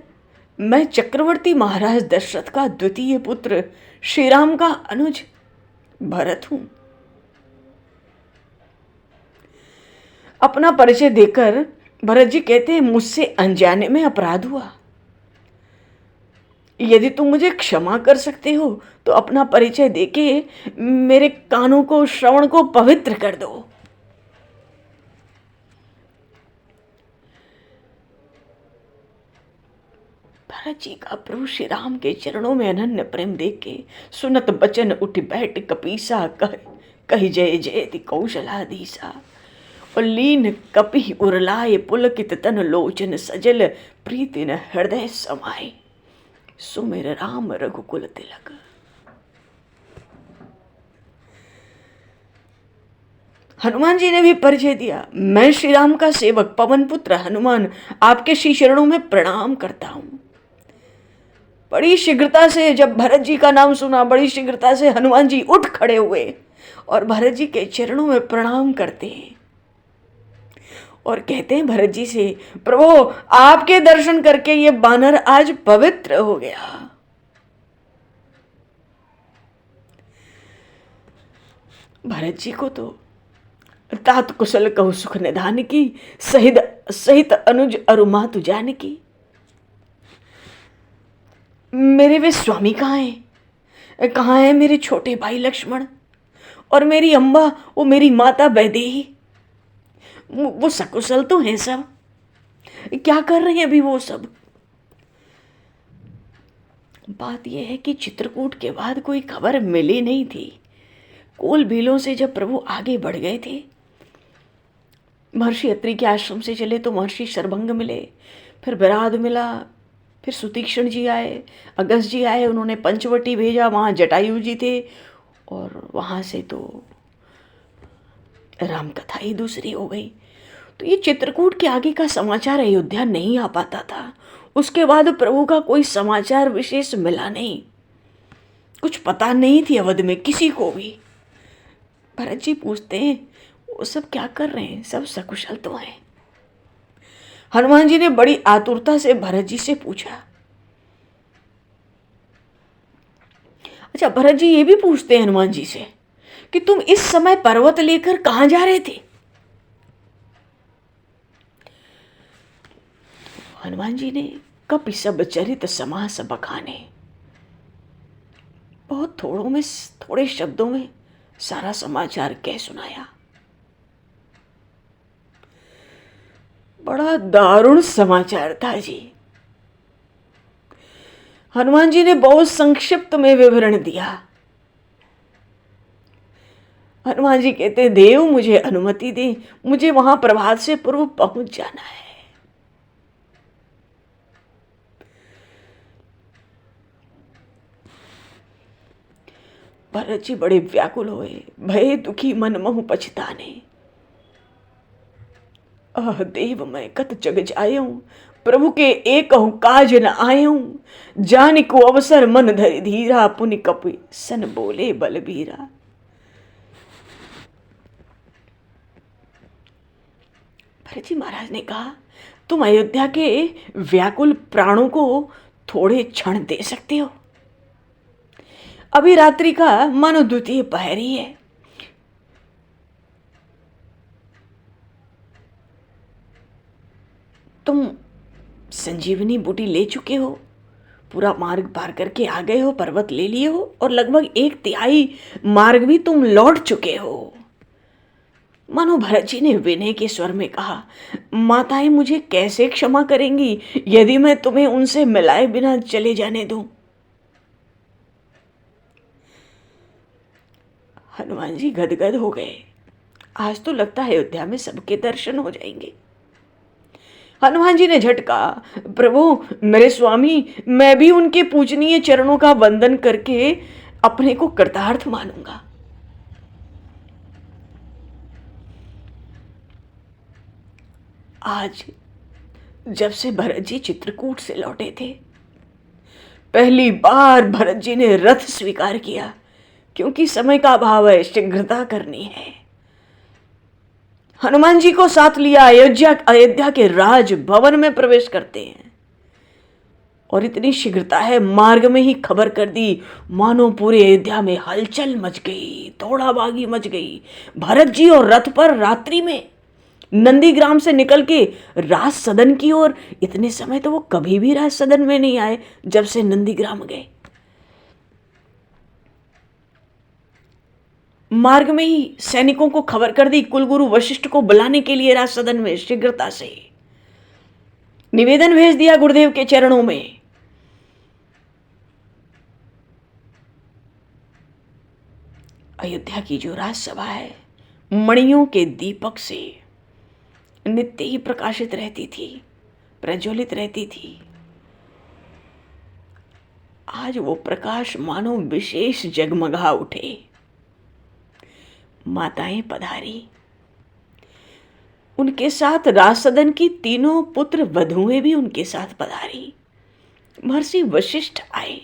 मैं चक्रवर्ती महाराज दशरथ का द्वितीय पुत्र श्री राम का अनुज भरत हूं। अपना परिचय देकर भरत जी कहते हैं, मुझसे अनजाने में अपराध हुआ। यदि तुम मुझे क्षमा कर सकते हो तो अपना परिचय देके मेरे कानों को, श्रवण को पवित्र कर दो। भरत जी का प्रभु श्री राम के चरणों में अनन्य प्रेम देख के सुनत बचन उठ बैठ कपीसा, कही जय जयति कौशलाधीसा। और लीन कपि उरलाए, पुलकित तन लोचन सजल, प्रीति न हृदय समाए, सुमिर राम रघुकुल तिलक। हनुमान जी ने भी परिचय दिया, मैं श्री राम का सेवक पवन पुत्र हनुमान आपके श्री चरणों में प्रणाम करता हूं। बड़ी शीघ्रता से जब भरत जी का नाम सुना, बड़ी शीघ्रता से हनुमान जी उठ खड़े हुए और भरत जी के चरणों में प्रणाम करते हैं और कहते हैं भरत जी से, प्रभु आपके दर्शन करके ये बानर आज पवित्र हो गया। भरत जी को तो तात कुशल कहु सुख निधान की, सहित अनुज अरुमातु जान की। मेरे वे स्वामी कहाँ हैं? कहाँ है मेरे छोटे भाई लक्ष्मण और मेरी अम्बा, वो मेरी माता वैदेही? वो सकुशल तो हैं सब? क्या कर रहे हैं अभी वो सब? बात यह है कि चित्रकूट के बाद कोई खबर मिली नहीं थी। कोल भीलों से जब प्रभु आगे बढ़ गए थे, महर्षि अत्रि के आश्रम से चले तो महर्षि शरभंग मिले, फिर विराध मिला, फिर सुतीक्षण जी आए, अगस्त जी आए, उन्होंने पंचवटी भेजा, वहाँ जटायु जी थे, और वहाँ से तो राम कथा ही दूसरी हो गई। तो ये चित्रकूट के आगे का समाचार अयोध्या नहीं आ पाता था। उसके बाद प्रभु का कोई समाचार विशेष मिला नहीं, कुछ पता नहीं थी अवध में किसी को भी। भरत जी पूछते हैं वो सब क्या कर रहे हैं, सब सकुशल तो हैं। हनुमान जी ने बड़ी आतुरता से भरत जी से पूछा। अच्छा, भरत जी ये भी पूछते हैं हनुमान जी से कि तुम इस समय पर्वत लेकर कहां जा रहे थे। हनुमान जी ने कपि सब चरित समास बखाने, बहुत थोड़े शब्दों में सारा समाचार कह सुनाया। बड़ा दारुण समाचार था जी। हनुमान जी ने बहुत संक्षिप्त में विवरण दिया। हनुमान जी कहते, देव मुझे अनुमति दे, मुझे वहां प्रभात से पूर्व पहुंच जाना है। भरत जी बड़े व्याकुल हुए, भय दुखी मन महु पछताने। देव मैं कत जग जायूं, प्रभु के एक काज न आयूं। जान को अवसर मन धरि धीरा, पुनि कपि सन बोले बलबीरा। भरत जी महाराज ने कहा, तुम अयोध्या के व्याकुल प्राणों को थोड़े क्षण दे सकते हो। अभी रात्रि का मानो द्वितीय पहर ही है। तुम संजीवनी बूटी ले चुके हो, पूरा मार्ग पार करके आ गए हो, पर्वत ले लिए हो, और लगभग 1/3 मार्ग भी तुम लौट चुके हो। मानो भरत जी ने विनय के स्वर में कहा, माताएं मुझे कैसे क्षमा करेंगी यदि मैं तुम्हें उनसे मिलाए बिना चले जाने दूं। हनुमान जी गदगद हो गए। आज तो लगता है अयोध्या में सबके दर्शन हो जाएंगे। हनुमान जी ने झटका, प्रभु मेरे स्वामी, मैं भी उनके पूजनीय चरणों का वंदन करके अपने को कृतार्थ मानूंगा। आज जब से भरत जी चित्रकूट से लौटे थे, पहली बार भरत जी ने रथ स्वीकार किया, क्योंकि समय का अभाव है, शीघ्रता करनी है। हनुमान जी को साथ लिया, अयोध्या के राज भवन में प्रवेश करते हैं, और इतनी शीघ्रता है, मार्ग में ही खबर कर दी, मानो पूरे अयोध्या में हलचल मच गई, दौड़ाभागी मच गई। भरत जी और रथ पर रात्रि में नंदीग्राम से निकल के राज सदन की ओर। इतने समय तो वो कभी भी राज सदन में नहीं आए जब से नंदीग्राम गए। मार्ग में ही सैनिकों को खबर कर दी, कुलगुरु वशिष्ठ को बुलाने के लिए राज सदन में शीघ्रता से निवेदन भेज दिया गुरुदेव के चरणों में। अयोध्या की जो राजसभा है, मणियों के दीपक से नित्य ही प्रकाशित रहती थी, प्रज्वलित रहती थी। आज वो प्रकाश मानो विशेष जगमगा उठे। माताएं पधारी, उनके साथ राजसदन की तीनों पुत्र वधुएं भी उनके साथ पधारी। महर्षि वशिष्ठ आए।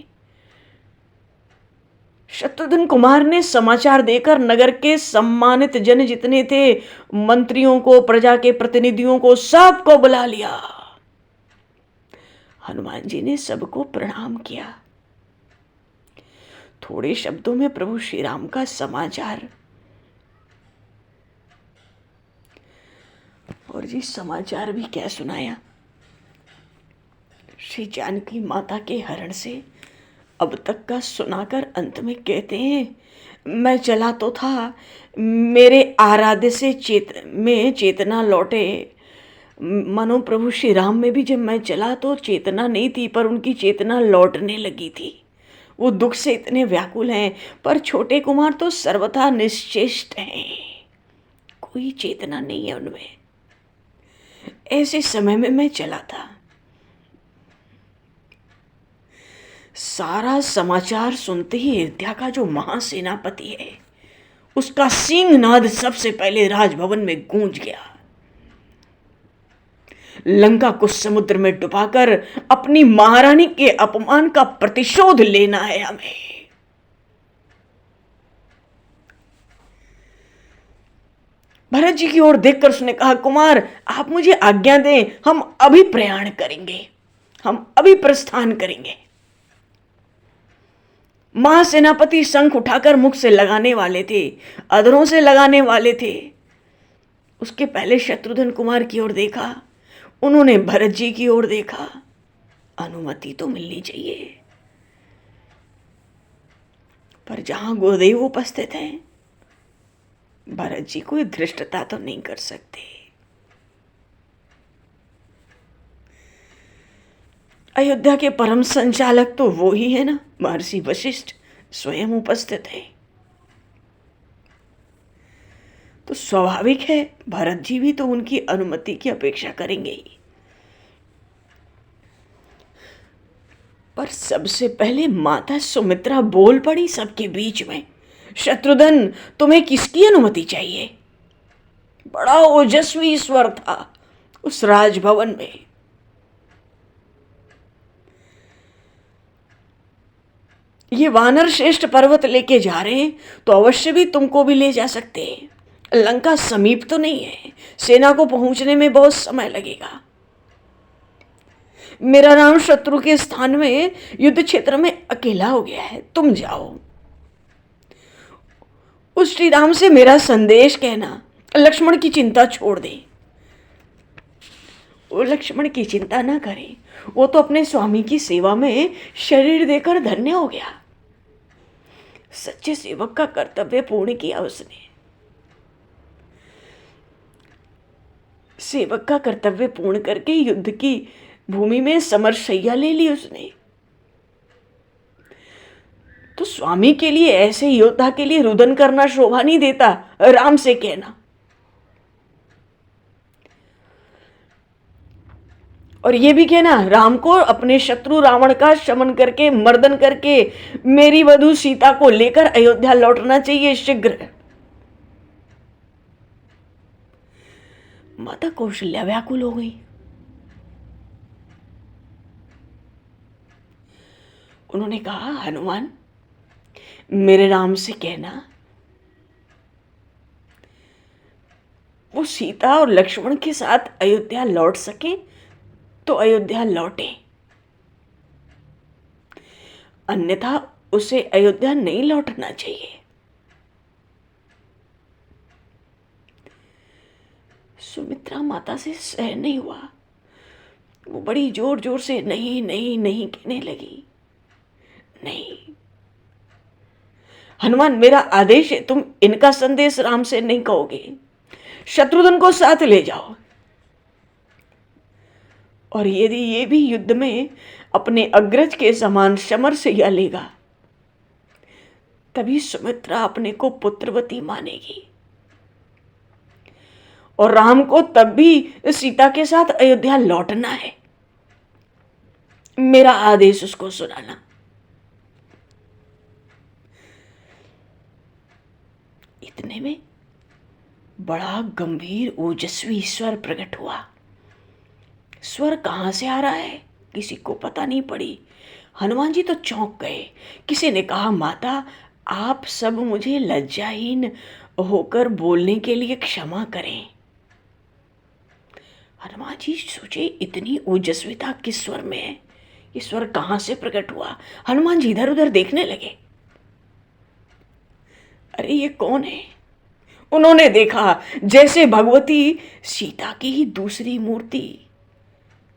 शत्रुघ्न कुमार ने समाचार देकर नगर के सम्मानित जन जितने थे, मंत्रियों को, प्रजा के प्रतिनिधियों को, सबको बुला लिया। हनुमान जी ने सबको प्रणाम किया। थोड़े शब्दों में प्रभु श्री राम का समाचार, और जी समाचार भी क्या सुनाया। श्री जानकी माता के हरण से अब तक का सुनाकर अंत में कहते हैं, मैं चला तो था, मेरे आराध्य से चेतना लौटे। मनो प्रभु श्री राम में भी जब मैं चला तो चेतना नहीं थी, पर उनकी चेतना लौटने लगी थी। वो दुख से इतने व्याकुल हैं, पर छोटे कुमार तो सर्वथा निश्चेष्ट हैं, कोई चेतना नहीं है उनमें। ऐसे समय में मैं चला था। सारा समाचार सुनते ही अयोध्या का जो महासेनापति है उसका सिंहनाद सबसे पहले राजभवन में गूंज गया। लंका को समुद्र में डुबाकर अपनी महारानी के अपमान का प्रतिशोध लेना है हमें। भरत जी की ओर देखकर उसने कहा, कुमार आप मुझे आज्ञा दें, हम अभी प्रयाण करेंगे, हम अभी प्रस्थान करेंगे। महासेनापति शंख उठाकर मुख से लगाने वाले थे, अधरों से लगाने वाले थे। उसके पहले शत्रुघ्न कुमार की ओर देखा, उन्होंने भरत जी की ओर देखा। अनुमति तो मिलनी चाहिए, पर जहां गुरुदेव उपस्थित हैं, भरत जी कोई धृष्टता तो नहीं कर सकते। अयोध्या के परम संचालक तो वो ही है ना, महर्षि वशिष्ठ स्वयं उपस्थित है। तो स्वाभाविक है भरत जी भी तो उनकी अनुमति की अपेक्षा करेंगे ही। पर सबसे पहले माता सुमित्रा बोल पड़ी सबके बीच में, शत्रुघ्न तुम्हें किसकी अनुमति चाहिए? बड़ा ओजस्वी स्वर था उस राजभवन में। ये वानर श्रेष्ठ पर्वत लेके जा रहे हैं तो अवश्य भी तुमको भी ले जा सकते हैं। लंका समीप तो नहीं है, सेना को पहुंचने में बहुत समय लगेगा। मेरा राम शत्रु के स्थान में युद्ध क्षेत्र में अकेला हो गया है, तुम जाओ। उस श्री राम से मेरा संदेश कहना, लक्ष्मण की चिंता छोड़ दे। वो लक्ष्मण की चिंता ना करे, वो तो अपने स्वामी की सेवा में शरीर देकर धन्य हो गया। सच्चे सेवक का कर्तव्य पूर्ण किया उसने, सेवक का कर्तव्य पूर्ण करके युद्ध की भूमि में समरशैया ले ली उसने। तो स्वामी के लिए, ऐसे योद्धा के लिए रुदन करना शोभा नहीं देता, राम से कहना। और ये भी कहना, राम को अपने शत्रु रावण का शमन करके, मर्दन करके मेरी वधू सीता को लेकर अयोध्या लौटना चाहिए शीघ्र। माता कौशल्या व्याकुल हो गई। उन्होंने कहा, हनुमान मेरे राम से कहना वो सीता और लक्ष्मण के साथ अयोध्या लौट सके तो अयोध्या लौटे, अन्यथा उसे अयोध्या नहीं लौटना चाहिए। सुमित्रा माता से सहन नहीं हुआ, वो बड़ी जोर जोर से नहीं नहीं नहीं कहने लगी। नहीं हनुमान, मेरा आदेश है, तुम इनका संदेश राम से नहीं कहोगे, शत्रुघ्न को साथ ले जाओ। और यदि ये भी युद्ध में अपने अग्रज के समान समरशैया लेगा, तभी सुमित्रा अपने को पुत्रवती मानेगी और राम को तब भी सीता के साथ अयोध्या लौटना है। मेरा आदेश उसको सुनाना। इतने में बड़ा गंभीर ओजस्वी स्वर प्रकट हुआ। स्वर कहां से आ रहा है किसी को पता नहीं पड़ी। हनुमान जी तो चौंक गए। किसी ने कहा, माता आप सब मुझे लज्जाहीन होकर बोलने के लिए क्षमा करें। हनुमान जी सोचे, इतनी ओजस्विता किस स्वर में है, ये स्वर कहां से प्रकट हुआ। हनुमान जी इधर उधर देखने लगे, अरे ये कौन है। उन्होंने देखा जैसे भगवती सीता की ही दूसरी मूर्ति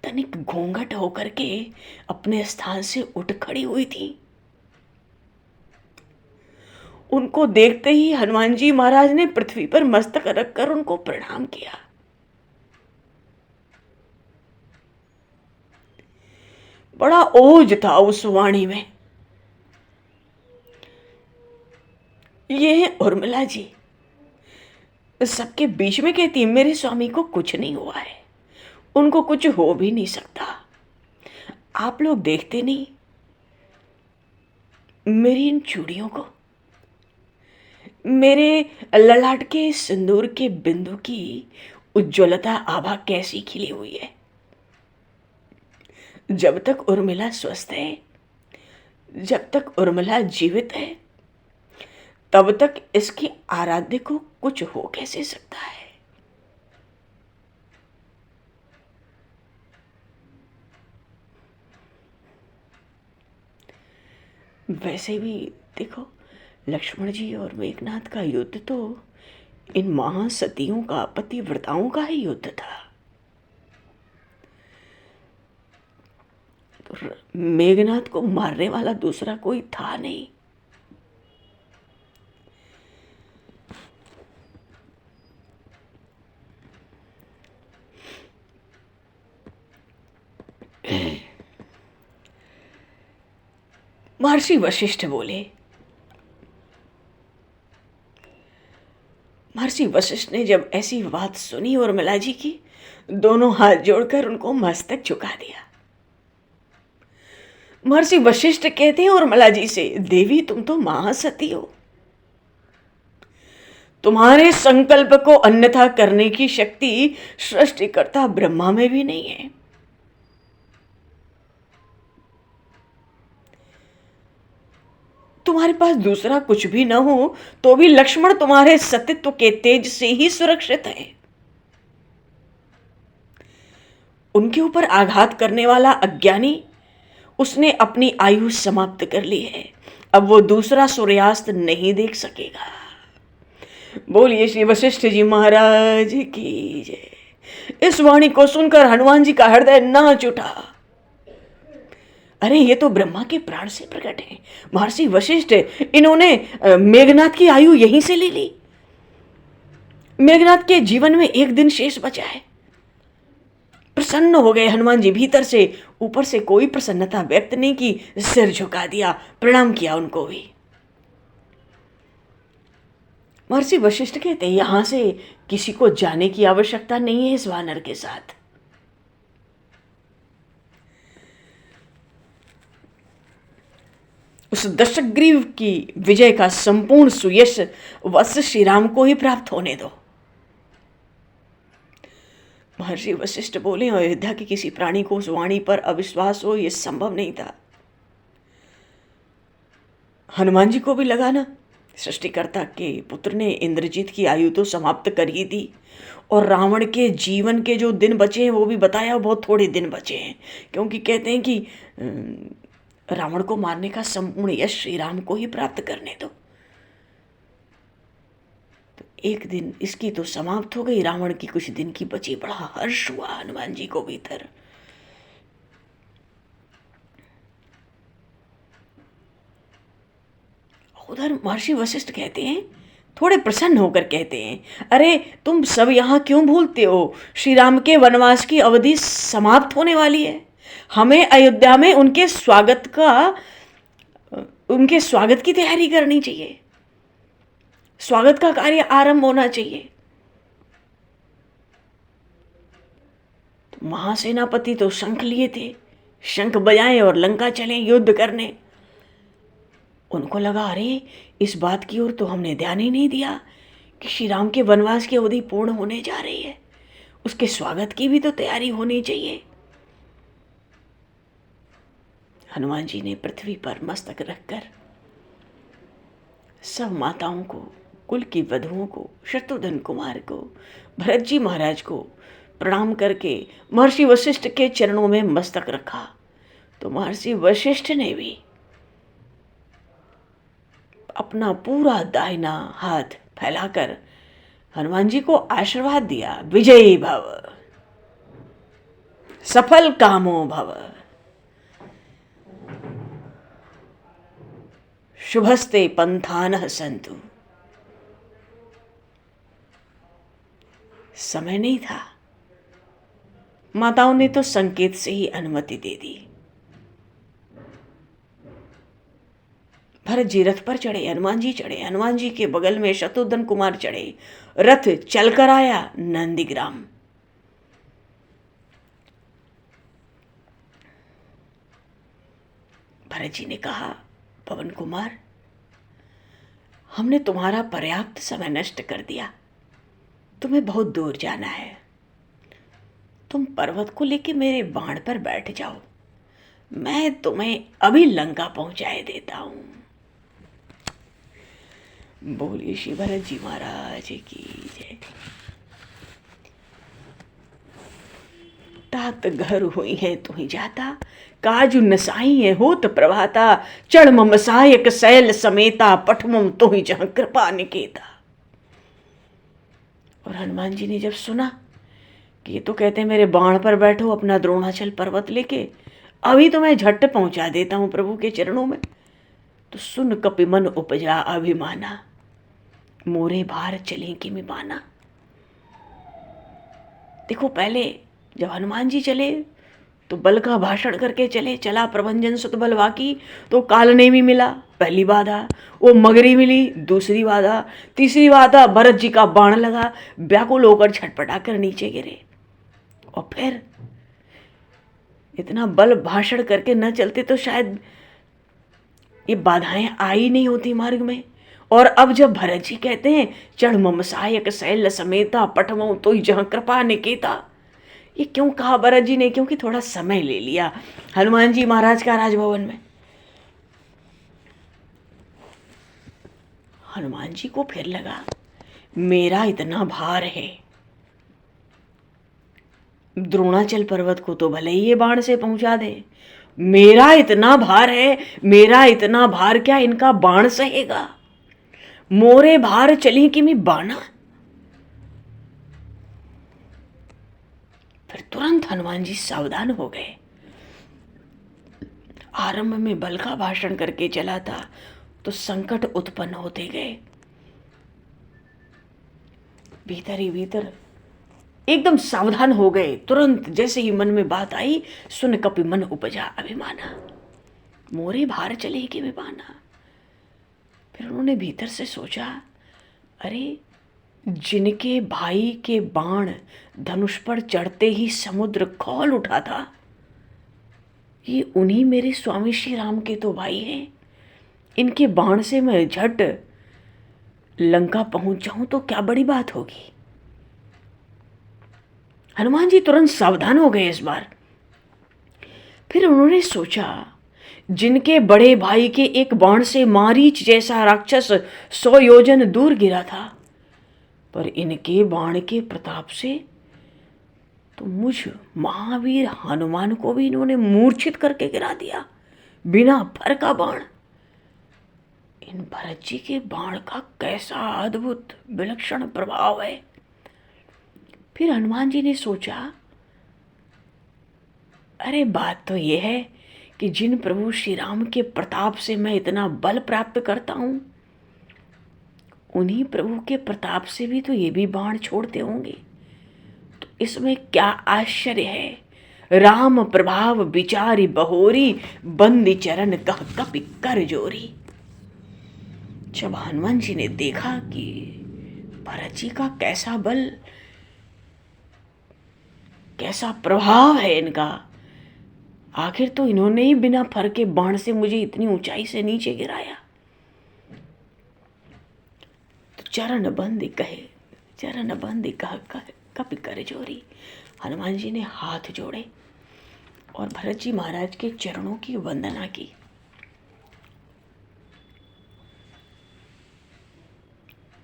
तनिक घूंघट होकर के अपने स्थान से उठ खड़ी हुई थी। उनको देखते ही हनुमान जी महाराज ने पृथ्वी पर मस्तक रखकर उनको प्रणाम किया। बड़ा ओज था उस वाणी में। ये है उर्मिला जी, सबके बीच में कहती है, मेरे स्वामी को कुछ नहीं हुआ है, उनको कुछ हो भी नहीं सकता। आप लोग देखते नहीं मेरी इन चूड़ियों को, मेरे ललाट के सिंदूर के बिंदु की उज्ज्वलता आभा कैसी खिली हुई है। जब तक उर्मिला स्वस्थ है, जब तक उर्मिला जीवित है, तब तक इसके आराध्य को कुछ हो कैसे सकता है। वैसे भी देखो, लक्ष्मण जी और मेघनाथ का युद्ध तो इन महासतियों का, पतिव्रताओं का ही युद्ध था। तो मेघनाथ को मारने वाला दूसरा कोई था नहीं। महर्षि वशिष्ठ बोले, महर्षि वशिष्ठ ने जब ऐसी बात सुनी उर्मिला जी की, दोनों हाथ जोड़कर उनको मस्तक झुका दिया। महर्षि वशिष्ठ कहते हैं उर्मिला जी से, देवी तुम तो महासती हो, तुम्हारे संकल्प को अन्यथा करने की शक्ति सृष्टिकर्ता ब्रह्मा में भी नहीं है। तुम्हारे पास दूसरा कुछ भी न हो तो भी लक्ष्मण तुम्हारे सतीत्व के तेज से ही सुरक्षित है। उनके ऊपर आघात करने वाला अज्ञानी, उसने अपनी आयु समाप्त कर ली है। अब वो दूसरा सूर्यास्त नहीं देख सकेगा। बोलिए श्री वशिष्ठ जी महाराज की जय। इस वाणी को सुनकर हनुमान जी का हृदय नाच उठा। अरे ये तो ब्रह्मा के प्राण से प्रकट है। महर्षि वशिष्ठ, इन्होंने मेघनाथ की आयु यहीं से ले ली। मेघनाथ के जीवन में एक दिन शेष बचा है। प्रसन्न हो गए हनुमान जी भीतर से। ऊपर से कोई प्रसन्नता व्यक्त नहीं की, सिर झुका दिया, प्रणाम किया उनको भी। महर्षि वशिष्ठ कहते हैं, यहां से किसी को जाने की आवश्यकता नहीं है इस वानर के साथ। उस दशग्रीव की विजय का संपूर्ण सुयश वत्स श्री राम को ही प्राप्त होने दो। महर्षि वशिष्ठ बोले, अयोध्या के किसी प्राणी को उस वाणी पर अविश्वास हो, यह संभव नहीं था। हनुमान जी को भी लगा ना, सृष्टिकर्ता के पुत्र ने इंद्रजीत की आयु तो समाप्त कर ही दी, और रावण के जीवन के जो दिन बचे हैं वो भी बताया, बहुत थोड़े दिन बचे हैं। क्योंकि कहते हैं कि रावण को मारने का संपूर्ण यश श्री राम को ही प्राप्त करने दो। तो एक दिन इसकी तो समाप्त हो गई, रावण की कुछ दिन की बची। बड़ा हर्ष हुआ हनुमान जी को भीतर। उधर महर्षि वशिष्ठ कहते हैं, थोड़े प्रसन्न होकर कहते हैं, अरे तुम सब यहाँ क्यों भूलते हो, श्री राम के वनवास की अवधि समाप्त होने वाली है। हमें अयोध्या में उनके स्वागत की तैयारी करनी चाहिए। स्वागत का कार्य आरंभ होना चाहिए। तो महासेनापति तो शंख लिए थे, शंख बजाएं और लंका चलें युद्ध करने। उनको लगा, अरे इस बात की ओर तो हमने ध्यान ही नहीं दिया कि श्री राम के वनवास की अवधि पूर्ण होने जा रही है, उसके स्वागत की भी तो तैयारी होनी चाहिए। हनुमान जी ने पृथ्वी पर मस्तक रखकर सब माताओं को, कुल की वधुओं को, शत्रुघ्न कुमार को, भरत जी महाराज को प्रणाम करके महर्षि वशिष्ठ के चरणों में मस्तक रखा। तो महर्षि वशिष्ठ ने भी अपना पूरा दाहिना हाथ फैलाकर हनुमान जी को आशीर्वाद दिया, विजयी भव, सफल कामो भव, शुभस्ते पंथानः सन्तु। समय नहीं था, माताओं ने तो संकेत से ही अनुमति दे दी। भरत जी रथ पर चढ़े, हनुमान जी चढ़े, हनुमान जी के बगल में शत्रुघ्न कुमार चढ़े। रथ चलकर आया नंदीग्राम। भरत जी ने कहा, पवन कुमार, हमने तुम्हारा पर्याप्त समय नष्ट कर दिया। तुम्हें बहुत दूर जाना है। तुम पर्वत को लेके मेरे बाण पर बैठ जाओ, मैं तुम्हें अभी लंका पहुंचाए देता हूं। बोलिए श्री भरत जी महाराज की जय। तात घर हुई है तू ही जाता, काजु नसाई है होत प्रभाता, चढ़ मम सहायक शैल समेता, पठमम तो ही जहां कृपा निकेता। और हनुमान जी ने जब सुना कि ये तो कहते हैं मेरे बाण पर बैठो अपना द्रोणाचल पर्वत लेके, अभी तो मैं झट पहुंचा देता हूं प्रभु के चरणों में, तो सुन कपि मन उपजा अभिमाना, मोरे भार चले कि मैं बाना। देखो पहले जब हनुमान जी चले तो बल का भाषण करके चले, चला प्रभंजन सुत बल बाकी, तो कालनेमी मिला पहली बाधा, वो मगरी मिली दूसरी बाधा, तीसरी बाधा भरत जी का बाण लगा, व्याकुल होकर झटपटा कर नीचे गिरे। और फिर इतना बल भाषण करके न चलते तो शायद ये बाधाएं आई नहीं होती मार्ग में। और अब जब भरत जी कहते हैं चढ़ मम सहायक शैल समेता, पठमऊ तो ही जहां कृपा निकेता, ये क्यों कहा भरत जी ने? क्योंकि थोड़ा समय ले लिया हनुमान जी महाराज का राजभवन में। हनुमान जी को फिर लगा मेरा इतना भार है, द्रोणाचल पर्वत को तो भले ही ये बाण से पहुंचा दे, मेरा इतना भार है, मेरा इतना भार क्या इनका बाण सहेगा? मोरे भार चली कि मैं बाना। फिर तुरंत हनुमान जी सावधान हो गए। आरंभ में बल का भाषण करके चला था तो संकट उत्पन्न होते गए, भीतर ही भीतर एकदम सावधान हो गए। तुरंत जैसे ही मन में बात आई, सुन कपि मन उपजा अभिमाना, मोरे भार चले कि मैं बाना। फिर उन्होंने भीतर से सोचा, अरे जिनके भाई के बाण धनुष पर चढ़ते ही समुद्र खौल उठा था, ये उन्हीं मेरे स्वामी श्री राम के तो भाई हैं। इनके बाण से मैं झट लंका पहुंच जाऊं तो क्या बड़ी बात होगी। हनुमान जी तुरंत सावधान हो गए इस बार। फिर उन्होंने सोचा, जिनके बड़े भाई के एक बाण से मारीच जैसा राक्षस 100 योजन दूर गिरा था, पर इनके बाण के प्रताप से तो मुझ महावीर हनुमान को भी इन्होंने मूर्छित करके गिरा दिया, बिना फर का बाण। इन भरत जी के बाण का कैसा अद्भुत विलक्षण प्रभाव है। फिर हनुमान जी ने सोचा, अरे बात तो यह है कि जिन प्रभु श्री राम के प्रताप से मैं इतना बल प्राप्त करता हूं, उन्हीं प्रभु के प्रताप से भी तो ये भी बाण छोड़ते होंगे, तो इसमें क्या आश्चर्य है। राम प्रभाव विचारी बहोरी, बंदी चरण कह कपि कर जोरी। जब हनुमान जी ने देखा कि भरत जी का कैसा बल, कैसा प्रभाव है इनका, आखिर तो इन्होंने ही बिना फर के बाण से मुझे इतनी ऊंचाई से नीचे गिराया, तो चरण बंदी कह कपि कर जोरी। हनुमान जी ने हाथ जोड़े और भरत जी महाराज के चरणों की वंदना की।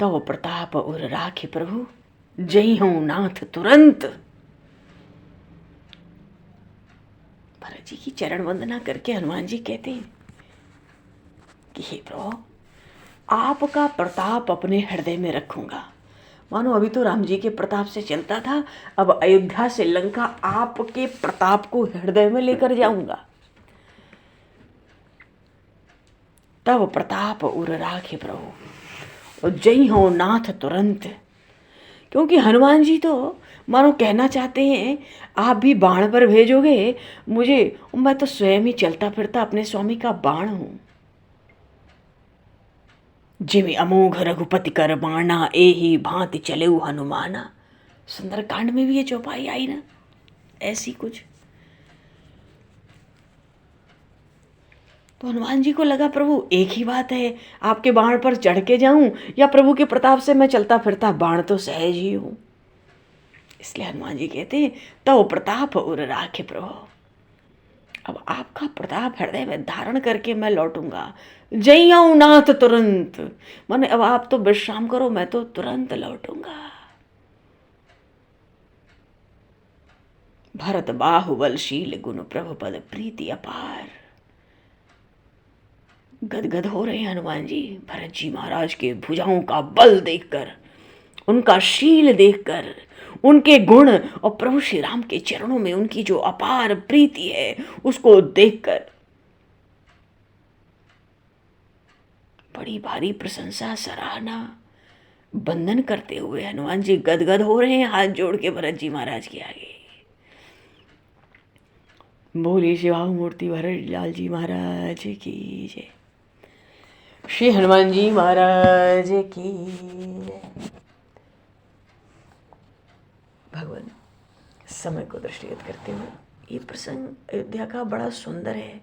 तव प्रताप उर राखे प्रभु, जय हूं नाथ तुरंत। भरत जी की चरण वंदना करके हनुमान जी कहते हैं कि हे प्रभु, आपका प्रताप अपने हृदय में रखूंगा। मानो अभी तो राम जी के प्रताप से चलता था, अब अयोध्या से लंका आपके प्रताप को हृदय में लेकर जाऊंगा। तब प्रताप उर राखे प्रभु, और जय हो नाथ तुरंत। क्योंकि हनुमान जी तो मानो कहना चाहते हैं, आप भी बाण पर भेजोगे मुझे, मैं तो स्वयं ही चलता फिरता अपने स्वामी का बाण हूं। जिमि अमोघ रघुपति कर बाणा, एही भांति चले हनुमाना। सुंदरकांड में भी ये चौपाई आई ना, ऐसी कुछ। तो हनुमान जी को लगा प्रभु एक ही बात है, आपके बाण पर चढ़ के जाऊं या प्रभु के प्रताप से मैं चलता फिरता बाण तो सहज ही हूँ। इसलिए हनुमान जी कहते हैं तो प्रताप उर राखे प्रभु, अब आपका प्रताप हृदय में धारण करके मैं लौटूंगा। जय आऊं नाथ तुरंत, माने अब आप तो विश्राम करो, मैं तो तुरंत लौटूंगा। भरत बाहुबलशील गुण प्रभु पद प्रीति अपार। गदगद हो रहे हैं हनुमान जी भरत जी महाराज के भुजाओं का बल देखकर, उनका शील देखकर, उनके गुण और प्रभु श्री राम के चरणों में उनकी जो अपार प्रीति है उसको देखकर बड़ी भारी प्रशंसा सराहना वंदन करते हुए हनुमान जी गदगद हो रहे हैं हाथ जोड़ के भरत जी महाराज के आगे। बोलिए शिवाहु मूर्ति भरत लाल जी महाराज की जय। श्री हनुमान जी महाराज की जय। भगवान समय को दृष्टिगत करते हुए ये प्रसंग अयोध्या का बड़ा सुंदर है,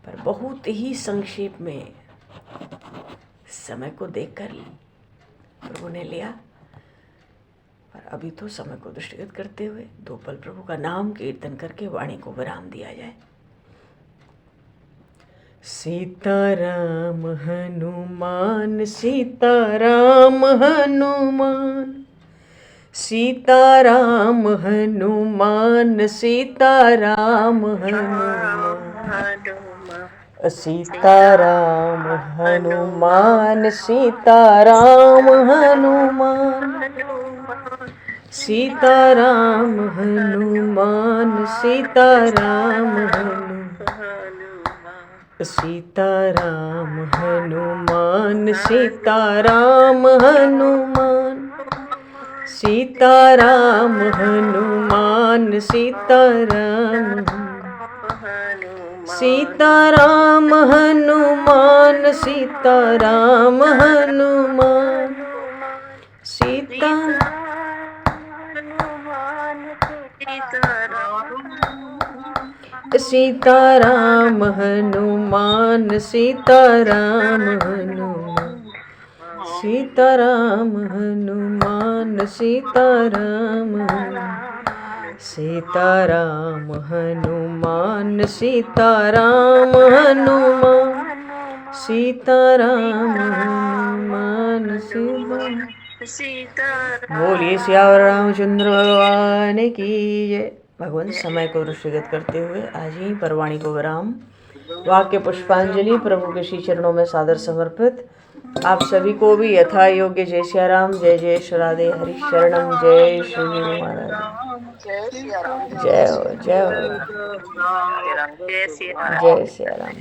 पर बहुत ही संक्षेप में समय को देखकर प्रभु ने लिया। पर अभी तो समय को दृष्टिगत करते हुए दो पल प्रभु का नाम कीर्तन करके वाणी को विराम दिया जाए। सीताराम हनुमान सीताराम हनुमान, सीताराम हनुमान सीताराम हनुमान, सीताराम हनुमान सीताराम हनुमान, सीताराम हनुमान सीताराम हनुमान, सीताराम हनुमान सीताराम हनुमान, सीताराम हनुमान सीताराम, सीताराम हनुमान सीताराम हनुमान, सीताराम हनुमान सीताराम हनुमान, सीताराम हनुमान सीताराम, सीताराम हनुमान सीताराम हनुमान, सीताराम हनुमान सीताराम। बोलिए सियावर रामचंद्र भगवान की जय। भगवान समय को दृष्टिगत करते हुए आज ही परवाणी को विराम। वाक्य पुष्पांजलि प्रभु के श्री चरणों में सादर समर्पित। आप सभी को भी यथा योग्य जय सिया राम, जय जय श्री राधे हरि शरणम, जय श्री गुरु महाराज, जय हो जय हो, जय सिया राम।